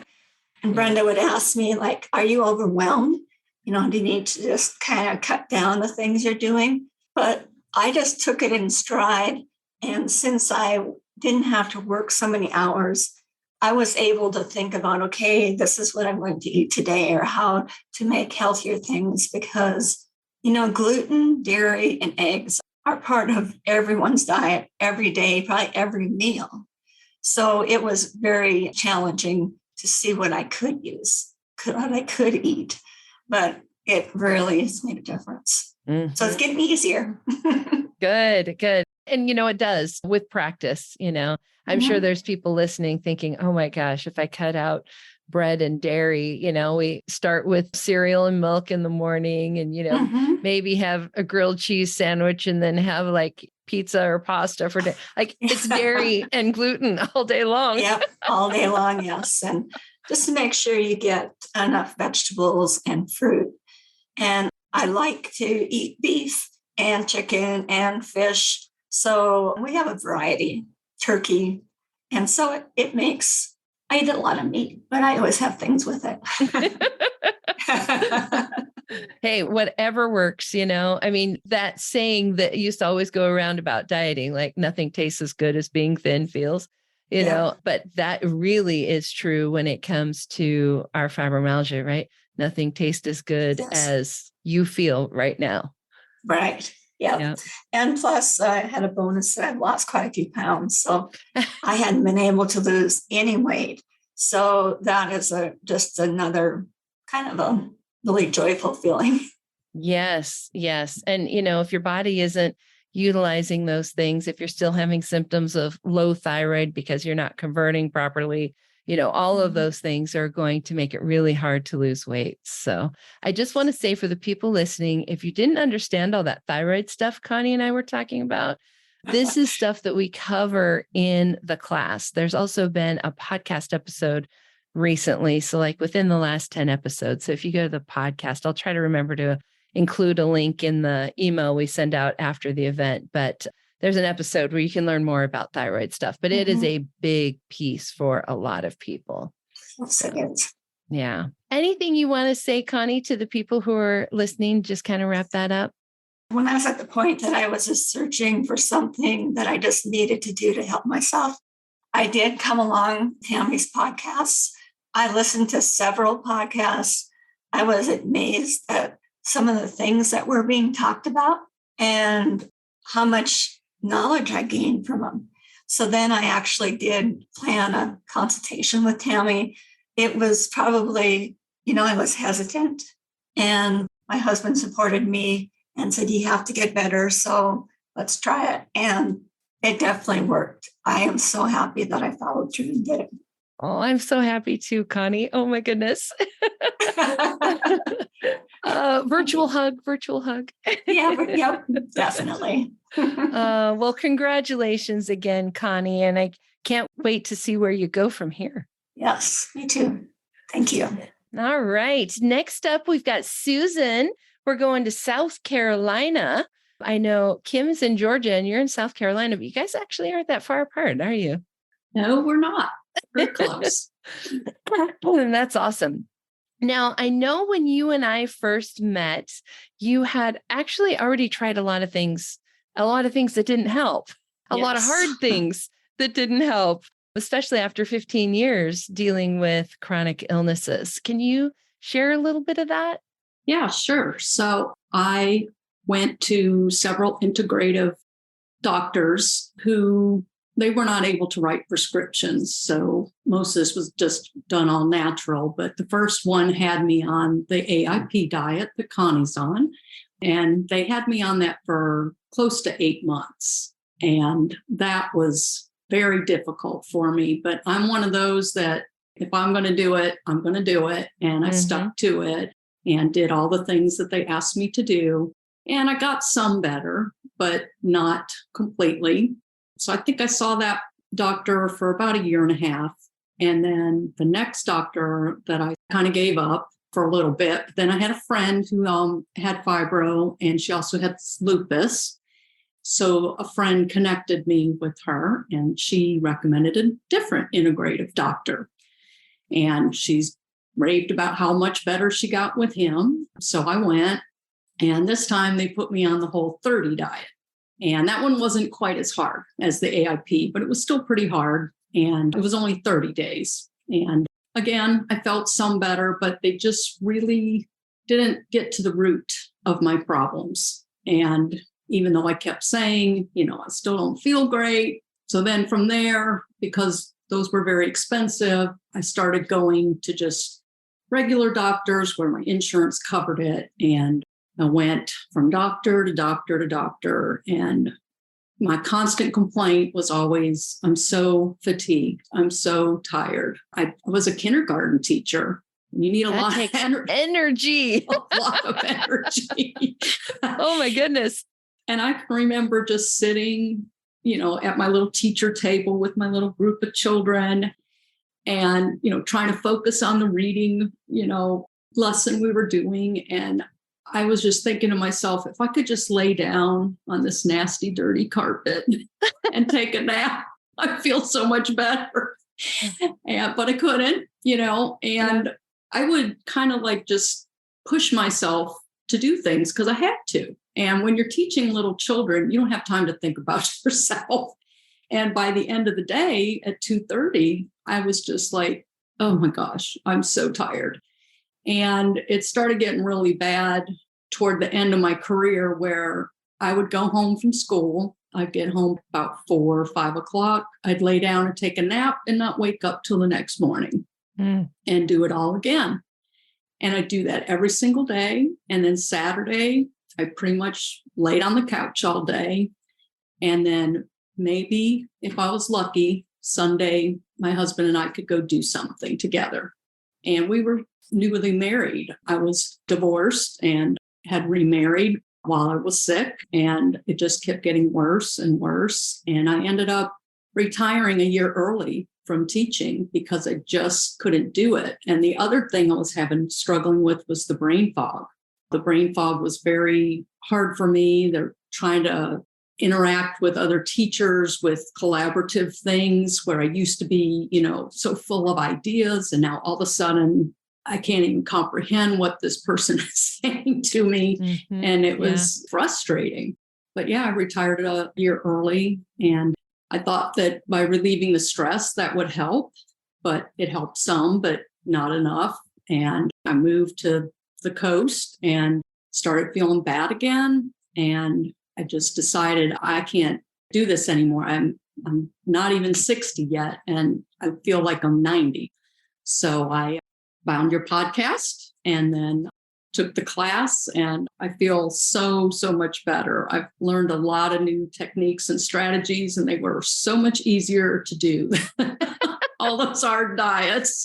And Brenda would ask me, like, are you overwhelmed? Do you need to just kind of cut down the things you're doing? But I just took it in stride. And since I didn't have to work so many hours, I was able to think about, okay, this is what I'm going to eat today, or how to make healthier things, because, gluten, dairy, and eggs are part of everyone's diet every day, probably every meal. So it was very challenging to see what I could use, what I could eat, but it really has made a difference. Mm-hmm. So it's getting easier. Good. And it does with practice, I'm sure there's people listening thinking, oh my gosh, if I cut out bread and dairy, we start with cereal and milk in the morning and, maybe have a grilled cheese sandwich and then have like pizza or pasta for dinner. Like it's dairy and gluten all day long. Yep. All day long. Yes. And just to make sure you get enough vegetables and fruit. And I like to eat beef and chicken and fish. So we have a variety, turkey. And so it makes, I eat a lot of meat, but I always have things with it. Hey, whatever works, I mean, that saying that used to always go around about dieting, like nothing tastes as good as being thin feels, but that really is true when it comes to our fibromyalgia, right? Nothing tastes as good as you feel right now. Right. Yeah. And plus I had a bonus that I've lost quite a few pounds. So I hadn't been able to lose any weight. So that is just another kind of a really joyful feeling. Yes. And, if your body isn't utilizing those things, if you're still having symptoms of low thyroid because you're not converting properly, all of those things are going to make it really hard to lose weight. So I just want to say for the people listening, if you didn't understand all that thyroid stuff Connie and I were talking about, this is stuff that we cover in the class. There's also been a podcast episode recently. So like within the last 10 episodes. So if you go to the podcast, I'll try to remember to include a link in the email we send out after the event. But there's an episode where you can learn more about thyroid stuff, but it is a big piece for a lot of people. So. Yeah. Anything you want to say, Connie, to the people who are listening? Just kind of wrap that up. When I was at the point that I was just searching for something that I just needed to do to help myself, I did come along Tami's podcasts. I listened to several podcasts. I was amazed at some of the things that were being talked about and how much knowledge I gained from them. So then I actually did plan a consultation with Tami. It was probably, I was hesitant, and my husband supported me and said, you have to get better. So let's try it. And it definitely worked. I am so happy that I followed through and did it. Oh, I'm so happy too, Connie. Oh my goodness. Virtual hug. Yep, definitely. Well, congratulations again, Connie. And I can't wait to see where you go from here. Yes, me too. Thank you. All right. Next up, we've got Susan. We're going to South Carolina. I know Kim's in Georgia and you're in South Carolina, but you guys actually aren't that far apart, are you? No, we're not. We're close. And that's awesome. Now, I know when you and I first met, you had actually already tried a lot of things that didn't help, a lot of hard things that didn't help, especially after 15 years dealing with chronic illnesses. Can you share a little bit of that? Yeah, sure. So I went to several integrative doctors who they were not able to write prescriptions. So most of this was just done all natural. But the first one had me on the AIP diet that Connie's on. And they had me on that for close to 8 months. And that was very difficult for me. But I'm one of those that if I'm going to do it, I'm going to do it. And I stuck to it and did all the things that they asked me to do. And I got some better, but not completely. So I think I saw that doctor for about 1.5 years. And then the next doctor that I kind of gave up for a little bit. But then I had a friend who had fibro and she also had lupus. So a friend connected me with her and she recommended a different integrative doctor. And she's raved about how much better she got with him. So I went, and this time they put me on the Whole30 diet. And that one wasn't quite as hard as the AIP, but it was still pretty hard. And it was only 30 days. And again, I felt some better, but they just really didn't get to the root of my problems. And even though I kept saying, I still don't feel great. So then from there, because those were very expensive, I started going to just regular doctors where my insurance covered it. And I went from doctor to doctor to doctor. And my constant complaint was always, I'm so fatigued. I'm so tired. I was a kindergarten teacher. You need a lot of energy. A lot of energy. Oh my goodness. And I can remember just sitting, at my little teacher table with my little group of children and, trying to focus on the reading, lesson we were doing. And I was just thinking to myself, if I could just lay down on this nasty, dirty carpet and take a nap, I'd feel so much better. But I couldn't, and I would kind of like just push myself to do things because I had to. And when you're teaching little children, you don't have time to think about yourself. And by the end of the day at 2:30, I was just like, oh my gosh, I'm so tired. And it started getting really bad toward the end of my career where I would go home from school. I'd get home about 4 or 5 o'clock. I'd lay down and take a nap and not wake up till the next morning and do it all again. And I do that every single day. And then Saturday, I pretty much laid on the couch all day. And then maybe if I was lucky, Sunday, my husband and I could go do something together. And we were newly married. I was divorced and had remarried while I was sick. And it just kept getting worse and worse. And I ended up retiring a year early from teaching because I just couldn't do it. And the other thing I was struggling with was the brain fog. The brain fog was very hard for me. They're trying to interact with other teachers with collaborative things where I used to be, so full of ideas. And now all of a sudden I can't even comprehend what this person is saying to me. Mm-hmm. And it was frustrating. But yeah, I retired a year early, and I thought that by relieving the stress, that would help, but it helped some, but not enough. And I moved to the coast and started feeling bad again. And I just decided I can't do this anymore. I'm not even 60 yet, and I feel like I'm 90. So I found your podcast and then took the class, and I feel so much better. I've learned a lot of new techniques and strategies, and they were so much easier to do. All those hard diets.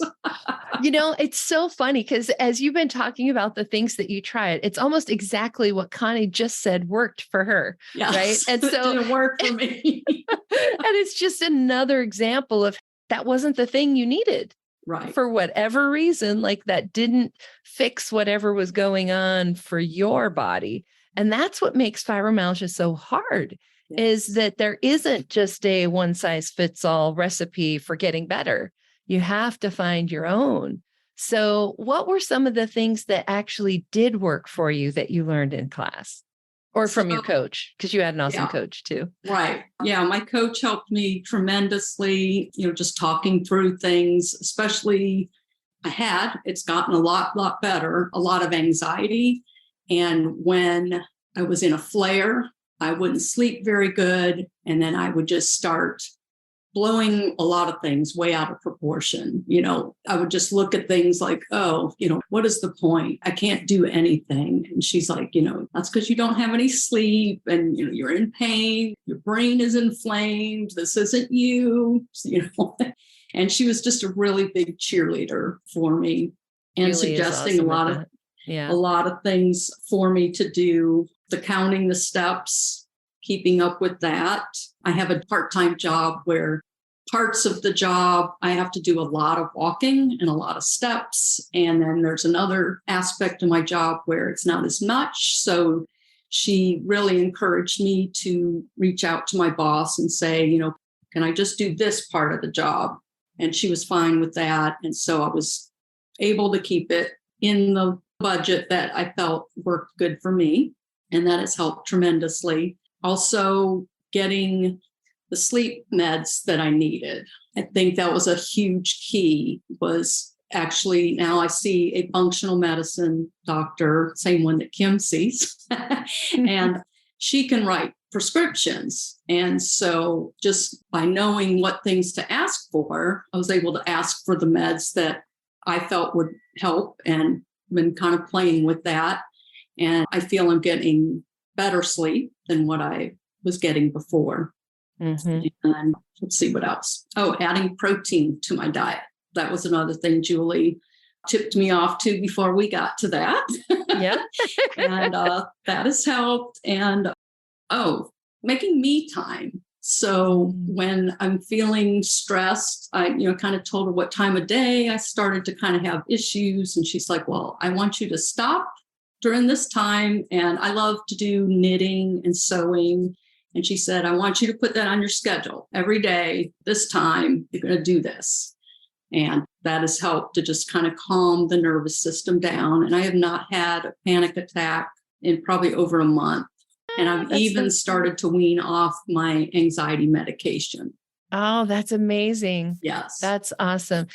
It's so funny because as you've been talking about the things that you tried, it's almost exactly what Connie just said worked for her. Yes, right. And so it didn't work for me. And it's just another example of that wasn't the thing you needed. Right. For whatever reason, like that didn't fix whatever was going on for your body. And that's what makes fibromyalgia so hard. Yes. Is that there isn't just a one size fits all recipe for getting better. You have to find your own. So what were some of the things that actually did work for you that you learned in class or from your coach? Because you had an awesome coach too. Right. Yeah. My coach helped me tremendously, just talking through things, especially it's gotten a lot better, a lot of anxiety. And when I was in a flare, I wouldn't sleep very good. And then I would just start blowing a lot of things way out of proportion. I would just look at things like, what is the point? I can't do anything. And she's like, that's because you don't have any sleep and, you're in pain. Your brain is inflamed. This isn't you, And she was just a really big cheerleader for me and really suggesting a lot of things for me to do. The counting the steps, keeping up with that. I have a part-time job where parts of the job, I have to do a lot of walking and a lot of steps. And then there's another aspect of my job where it's not as much. So she really encouraged me to reach out to my boss and say, can I just do this part of the job? And she was fine with that. And so I was able to keep it in the budget that I felt worked good for me. And that has helped tremendously. Also, getting the sleep meds that I needed. I think that was a huge key, was actually now I see a functional medicine doctor, same one that Kim sees, and she can write prescriptions. And so just by knowing what things to ask for, I was able to ask for the meds that I felt would help and been kind of playing with that. And I feel I'm getting better sleep than what I was getting before. Mm-hmm. And let's see what else. Oh, adding protein to my diet. That was another thing Julie tipped me off to before we got to that. Yeah. And that has helped. And making me time. So when I'm feeling stressed, I, kind of told her what time of day I started to kind of have issues. And she's like, well, I want you to stop during this time. And I love to do knitting and sewing. And she said, I want you to put that on your schedule every day. This time, you're going to do this. And that has helped to just kind of calm the nervous system down. And I have not had a panic attack in probably over a month. And I've even started to wean off my anxiety medication. Oh, that's amazing. Yes. That's awesome.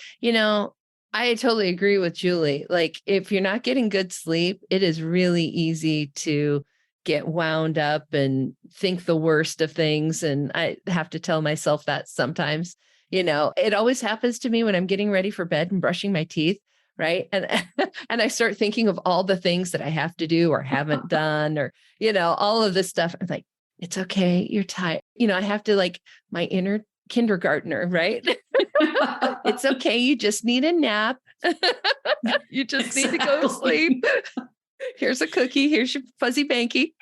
I totally agree with Julie. Like, if you're not getting good sleep, it is really easy to get wound up and think the worst of things. And I have to tell myself that sometimes, it always happens to me when I'm getting ready for bed and brushing my teeth. Right. And I start thinking of all the things that I have to do or haven't done, or, all of this stuff. I'm like, it's okay. You're tired. I have to, like, my inner kindergartner, right? It's okay. You just need a nap. You just need to go to sleep. Here's a cookie. Here's your fuzzy banky.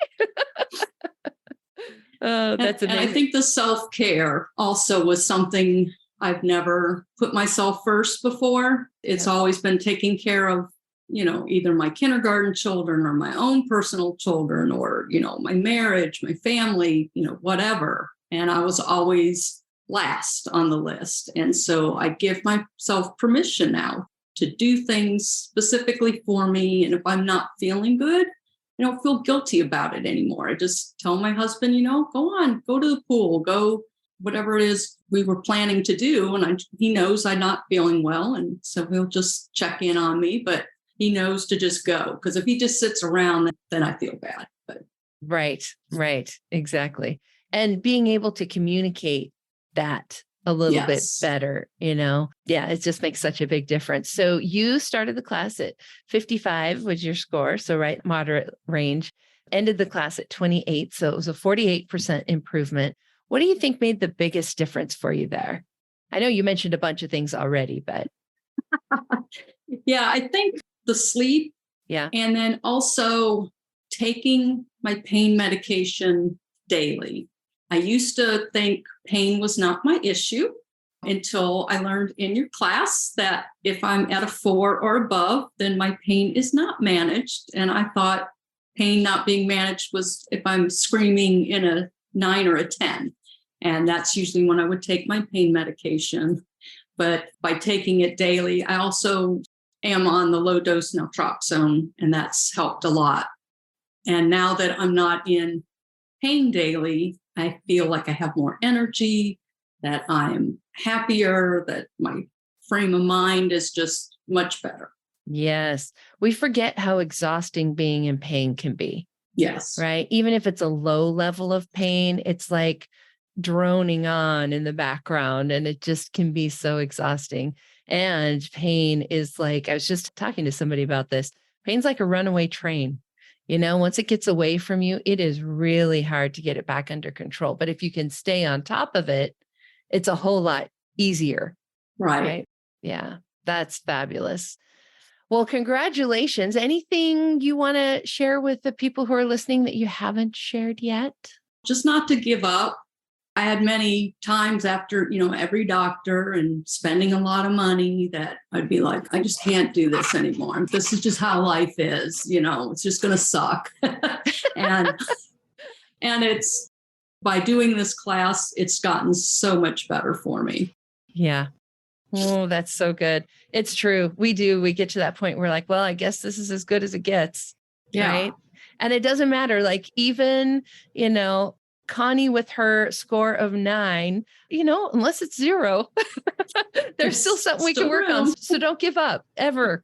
Oh, that's amazing. And I think the self-care also was something I've never put myself first before. It's always been taking care of, either my kindergarten children or my own personal children or, my marriage, my family, whatever. And I was always last on the list. And so I give myself permission now to do things specifically for me. And if I'm not feeling good, I don't feel guilty about it anymore. I just tell my husband, go on, go to the pool, go whatever it is we were planning to do. And he knows I'm not feeling well. And so he'll just check in on me, but he knows to just go. Because if he just sits around, then I feel bad. But Right. Exactly. And being able to communicate that a little bit better, Yeah, it just makes such a big difference. So you started the class at 55 was your score. So right, moderate range, ended the class at 28. So it was a 48% improvement. What do you think made the biggest difference for you there? I know you mentioned a bunch of things already, but. Yeah, I think the sleep. Yeah. And then also taking my pain medication daily. I used to think pain was not my issue until I learned in your class that if I'm at a 4 or above, then my pain is not managed. And I thought pain not being managed was if I'm screaming in a 9 or a 10. And that's usually when I would take my pain medication. But by taking it daily, I also am on the low dose naltrexone, and that's helped a lot. And now that I'm not in pain daily, I feel like I have more energy, that I'm happier, that my frame of mind is just much better. Yes. We forget how exhausting being in pain can be. Yes. Right. Even if it's a low level of pain, it's like droning on in the background, and it just can be so exhausting. And pain is like, I was just talking to somebody about this. Pain's like a runaway train. Once it gets away from you, it is really hard to get it back under control. But if you can stay on top of it, it's a whole lot easier. Right. Yeah, that's fabulous. Well, congratulations. Anything you want to share with the people who are listening that you haven't shared yet? Just not to give up. I had many times after, every doctor and spending a lot of money that I'd be like, I just can't do this anymore. This is just how life is, it's just going to suck. and it's by doing this class, it's gotten so much better for me. Yeah. Oh, that's so good. It's true. We get to that point where like, well, I guess this is as good as it gets. Yeah. Right. And it doesn't matter. Like even, Connie with her score of 9, unless it's 0, there's still something we can work on. So don't give up ever.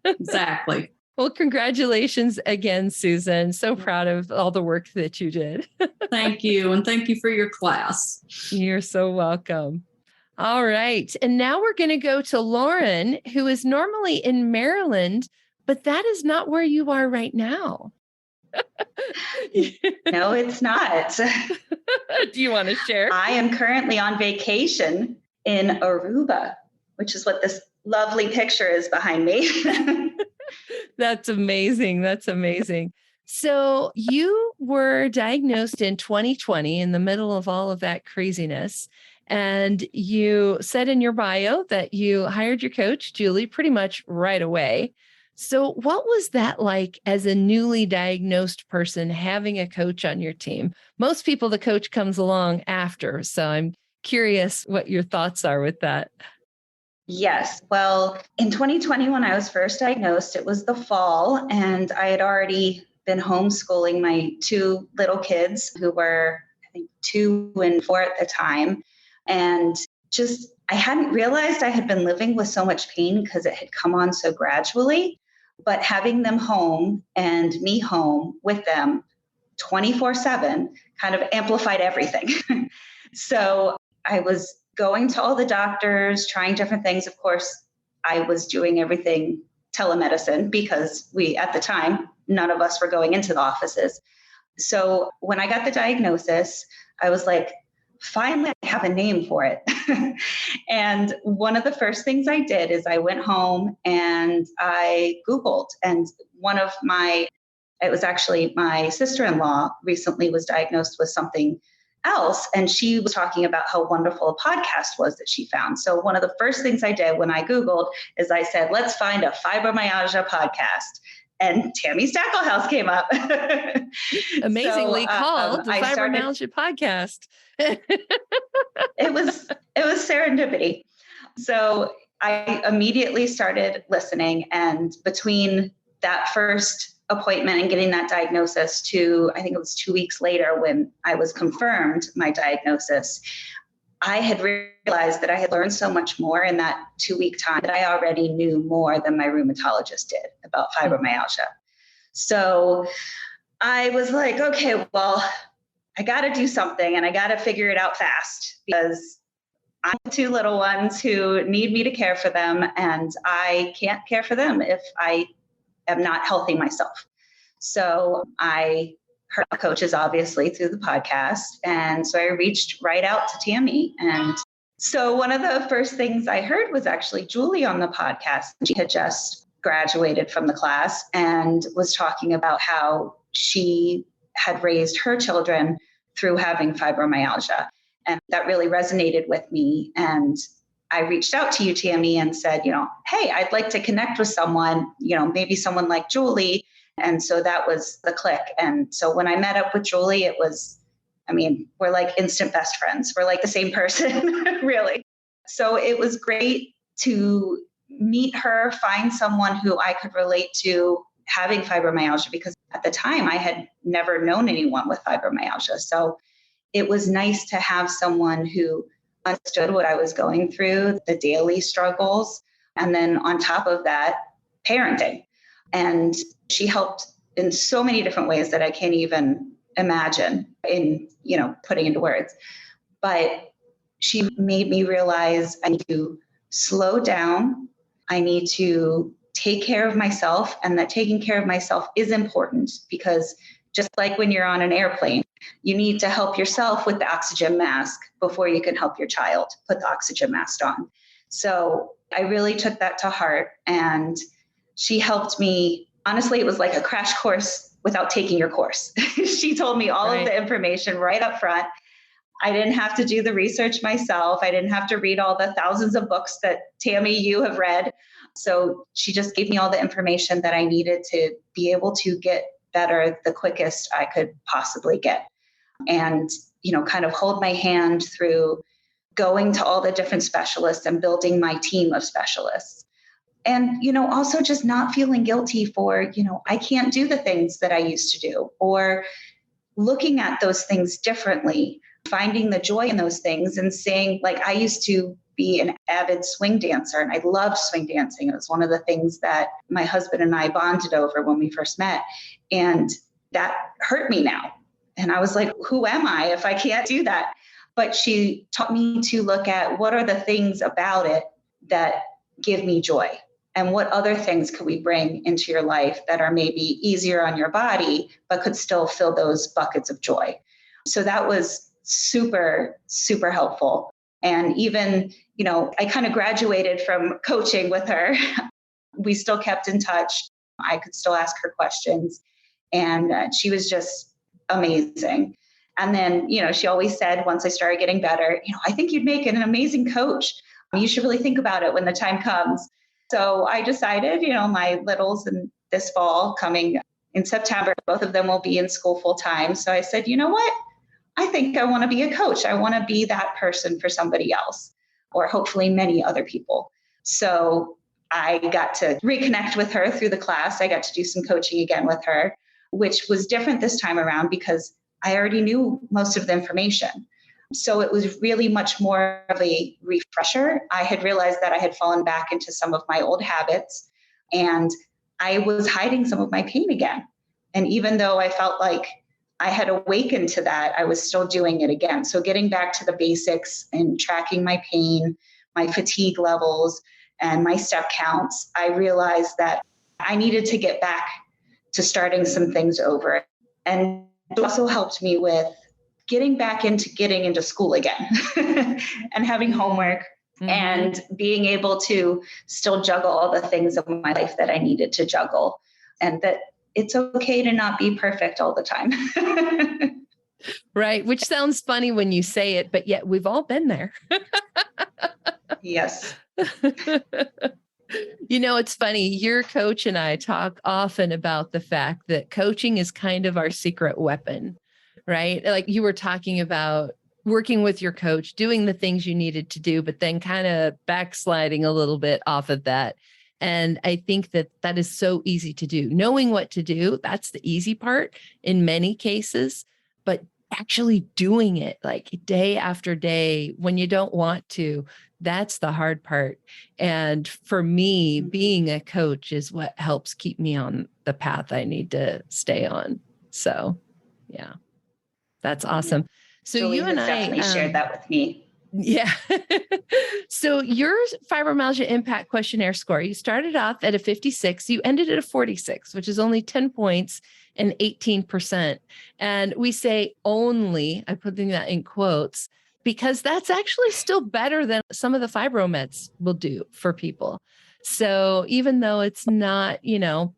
Exactly. Well, congratulations again, Susan. So proud of all the work that you did. Thank you. And thank you for your class. You're so welcome. All right. And now we're going to go to Lauren, who is normally in Maryland, but that is not where you are right now. No, it's not. Do you want to share? I am currently on vacation in Aruba, which is what this lovely picture is behind me. That's amazing. That's amazing. So you were diagnosed in 2020 in the middle of all of that craziness. And you said in your bio that you hired your coach, Julie, pretty much right away. So what was that like as a newly diagnosed person having a coach on your team? Most people, the coach comes along after. So I'm curious what your thoughts are with that. Yes. Well, in 2020, when I was first diagnosed, it was the fall, and I had already been homeschooling my 2 little kids who were, I think, 2 and 4 at the time. And just, I hadn't realized I had been living with so much pain because it had come on so gradually. But having them home and me home with them 24/7 kind of amplified everything. So I was going to all the doctors, trying different things. Of course, I was doing everything telemedicine because at the time, none of us were going into the offices. So when I got the diagnosis, I was like, finally, I have a name for it. And one of the first things I did is I went home and I Googled, and it was actually my sister-in-law recently was diagnosed with something else. And she was talking about how wonderful a podcast was that she found. So one of the first things I did when I Googled is I said, let's find a fibromyalgia podcast. And Tami Stackelhouse came up. Amazingly called the Fibromyalgia Podcast. It was serendipity. So I immediately started listening. And between that first appointment and getting that diagnosis to, I think it was 2 weeks later when I was confirmed my diagnosis, I had realized that I had learned so much more in that 2-week time that I already knew more than my rheumatologist did about fibromyalgia. So I was like, okay, well, I got to do something and I got to figure it out fast because I have 2 little ones who need me to care for them, and I can't care for them if I am not healthy myself. So I heard coaches obviously through the podcast. And so I reached right out to Tami. And so one of the first things I heard was actually Julie on the podcast. She had just graduated from the class and was talking about how she had raised her children through having fibromyalgia. And that really resonated with me. And I reached out to you, Tami, and said, hey, I'd like to connect with someone, maybe someone like Julie. And so that was the click. And so when I met up with Julie, it was, we're like instant best friends. We're like the same person, really. So it was great to meet her, find someone who I could relate to having fibromyalgia, because at the time I had never known anyone with fibromyalgia. So it was nice to have someone who understood what I was going through, the daily struggles, and then on top of that, parenting. And she helped in so many different ways that I can't even imagine in, putting into words. But she made me realize I need to slow down. I need to take care of myself, and that taking care of myself is important, because just like when you're on an airplane, you need to help yourself with the oxygen mask before you can help your child put the oxygen mask on. So I really took that to heart, and she helped me. Honestly, it was like a crash course without taking your course. She told me all of the information right up front. I didn't have to do the research myself. I didn't have to read all the thousands of books that Tami, you have read. So she just gave me all the information that I needed to be able to get better the quickest I could possibly get. And, kind of hold my hand through going to all the different specialists and building my team of specialists. And, also just not feeling guilty for, I can't do the things that I used to do, or looking at those things differently, finding the joy in those things and saying, like, I used to be an avid swing dancer and I loved swing dancing. It was one of the things that my husband and I bonded over when we first met. And that hurt me now. And I was like, who am I if I can't do that? But she taught me to look at what are the things about it that give me joy, and what other things could we bring into your life that are maybe easier on your body, but could still fill those buckets of joy. So that was super, super helpful. And even, I kind of graduated from coaching with her. We still kept in touch. I could still ask her questions. And she was just amazing. And then, she always said, once I started getting better, I think you'd make an amazing coach. You should really think about it when the time comes. So I decided, my littles in this fall coming in September, both of them will be in school full time. So I said, you know what? I think I want to be a coach. I want to be that person for somebody else, or hopefully many other people. So I got to reconnect with her through the class. I got to do some coaching again with her, which was different this time around because I already knew most of the information. So it was really much more of a refresher. I had realized that I had fallen back into some of my old habits, and I was hiding some of my pain again. And even though I felt like I had awakened to that, I was still doing it again. So getting back to the basics and tracking my pain, my fatigue levels, and my step counts, I realized that I needed to get back to starting some things over. And it also helped me with getting into school again and having homework and being able to still juggle all the things of my life that I needed to juggle, and that it's okay to not be perfect all the time. Right. Which sounds funny when you say it, but yet we've all been there. Yes. It's funny. Your coach and I talk often about the fact that coaching is kind of our secret weapon, right? Like you were talking about working with your coach, doing the things you needed to do, but then kind of backsliding a little bit off of that. And I think that that is so easy to do. Knowing what to do, that's the easy part in many cases, but actually doing it like day after day when you don't want to, that's the hard part. And for me, being a coach is what helps keep me on the path I need to stay on. So yeah, that's awesome. So Julie you and has I definitely shared that with me. Yeah. So your fibromyalgia impact questionnaire score, you started off at a 56, you ended at a 46, which is only 10 points and 18%. And we say only, I put that in quotes, because that's actually still better than some of the fibro meds will do for people. So even though it's not, 78%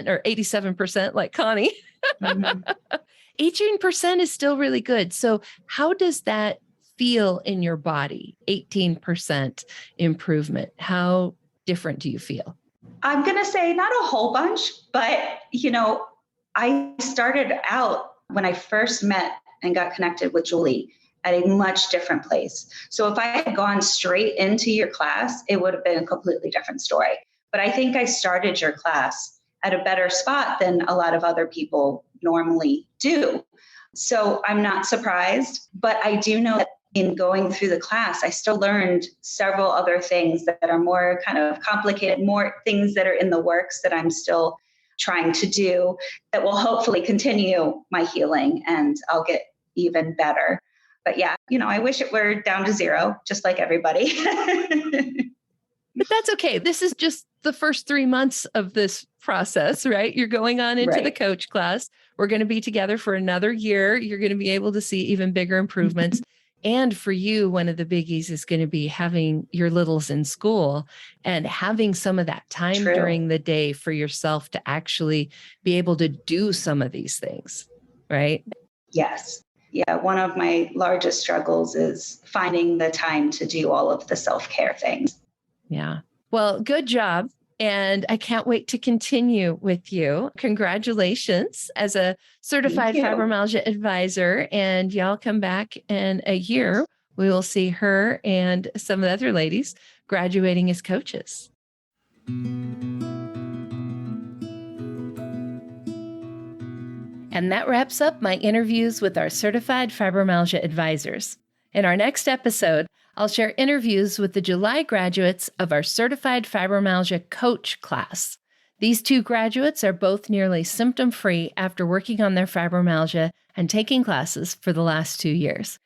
or 87% like Connie, 18% is still really good. So how does that feel in your body? 18% improvement. How different do you feel? I'm going to say not a whole bunch, but, I started out when I first met and got connected with Julie at a much different place. So if I had gone straight into your class, it would have been a completely different story. But I think I started your class at a better spot than a lot of other people normally do. So I'm not surprised, but I do know that in going through the class, I still learned several other things that are more kind of complicated, more things that are in the works that I'm still trying to do that will hopefully continue my healing and I'll get even better. But yeah, I wish it were down to zero, just like everybody. But that's okay. This is just the first 3 months of this process, right? You're going on into the coach class. We're going to be together for another year. You're going to be able to see even bigger improvements. And for you, one of the biggies is going to be having your littles in school and having some of that time during the day for yourself to actually be able to do some of these things, right? Yes. Yeah. One of my largest struggles is finding the time to do all of the self-care things. Yeah. Well, good job. And I can't wait to continue with you. Congratulations as a certified fibromyalgia advisor. And y'all come back in a year. We will see her and some of the other ladies graduating as coaches. And that wraps up my interviews with our certified fibromyalgia advisors. In our next episode, I'll share interviews with the July graduates of our Certified Fibromyalgia Coach class. These two graduates are both nearly symptom-free after working on their fibromyalgia and taking classes for the last 2 years.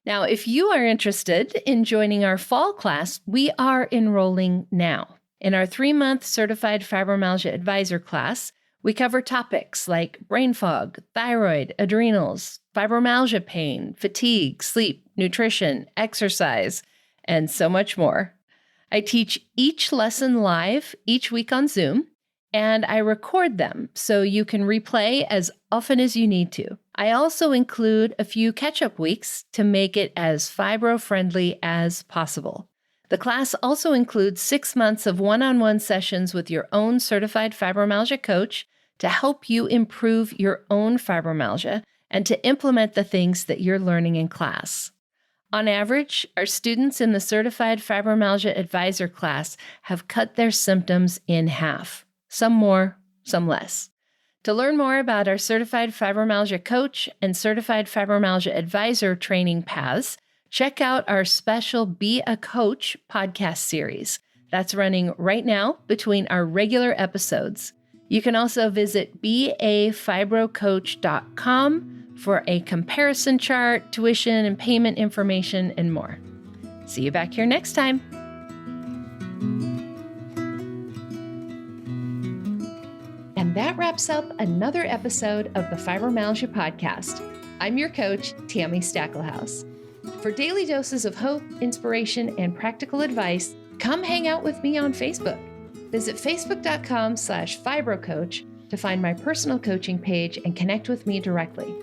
Now, if you are interested in joining our fall class, we are enrolling now. In our 3-month Certified Fibromyalgia Advisor class, we cover topics like brain fog, thyroid, adrenals, fibromyalgia pain, fatigue, sleep, nutrition, exercise, and so much more. I teach each lesson live each week on Zoom, and I record them so you can replay as often as you need to. I also include a few catch-up weeks to make it as fibro-friendly as possible. The class also includes 6 months of one-on-one sessions with your own certified fibromyalgia coach to help you improve your own fibromyalgia and to implement the things that you're learning in class. On average, our students in the Certified Fibromyalgia Advisor class have cut their symptoms in half, some more, some less. To learn more about our Certified Fibromyalgia Coach and Certified Fibromyalgia Advisor training paths, check out our special Be a Coach podcast series. That's running right now between our regular episodes. You can also visit bafibrocoach.com for a comparison chart, tuition and payment information, and more. See you back here next time. And that wraps up another episode of the Fibromyalgia Podcast. I'm your coach, Tami Stackelhaus. For daily doses of hope, inspiration, and practical advice, come hang out with me on Facebook. Visit facebook.com/fibrocoach to find my personal coaching page and connect with me directly.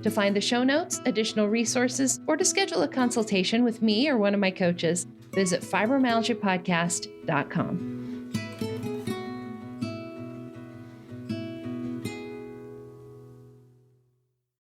To find the show notes, additional resources, or to schedule a consultation with me or one of my coaches, visit fibromyalgiapodcast.com.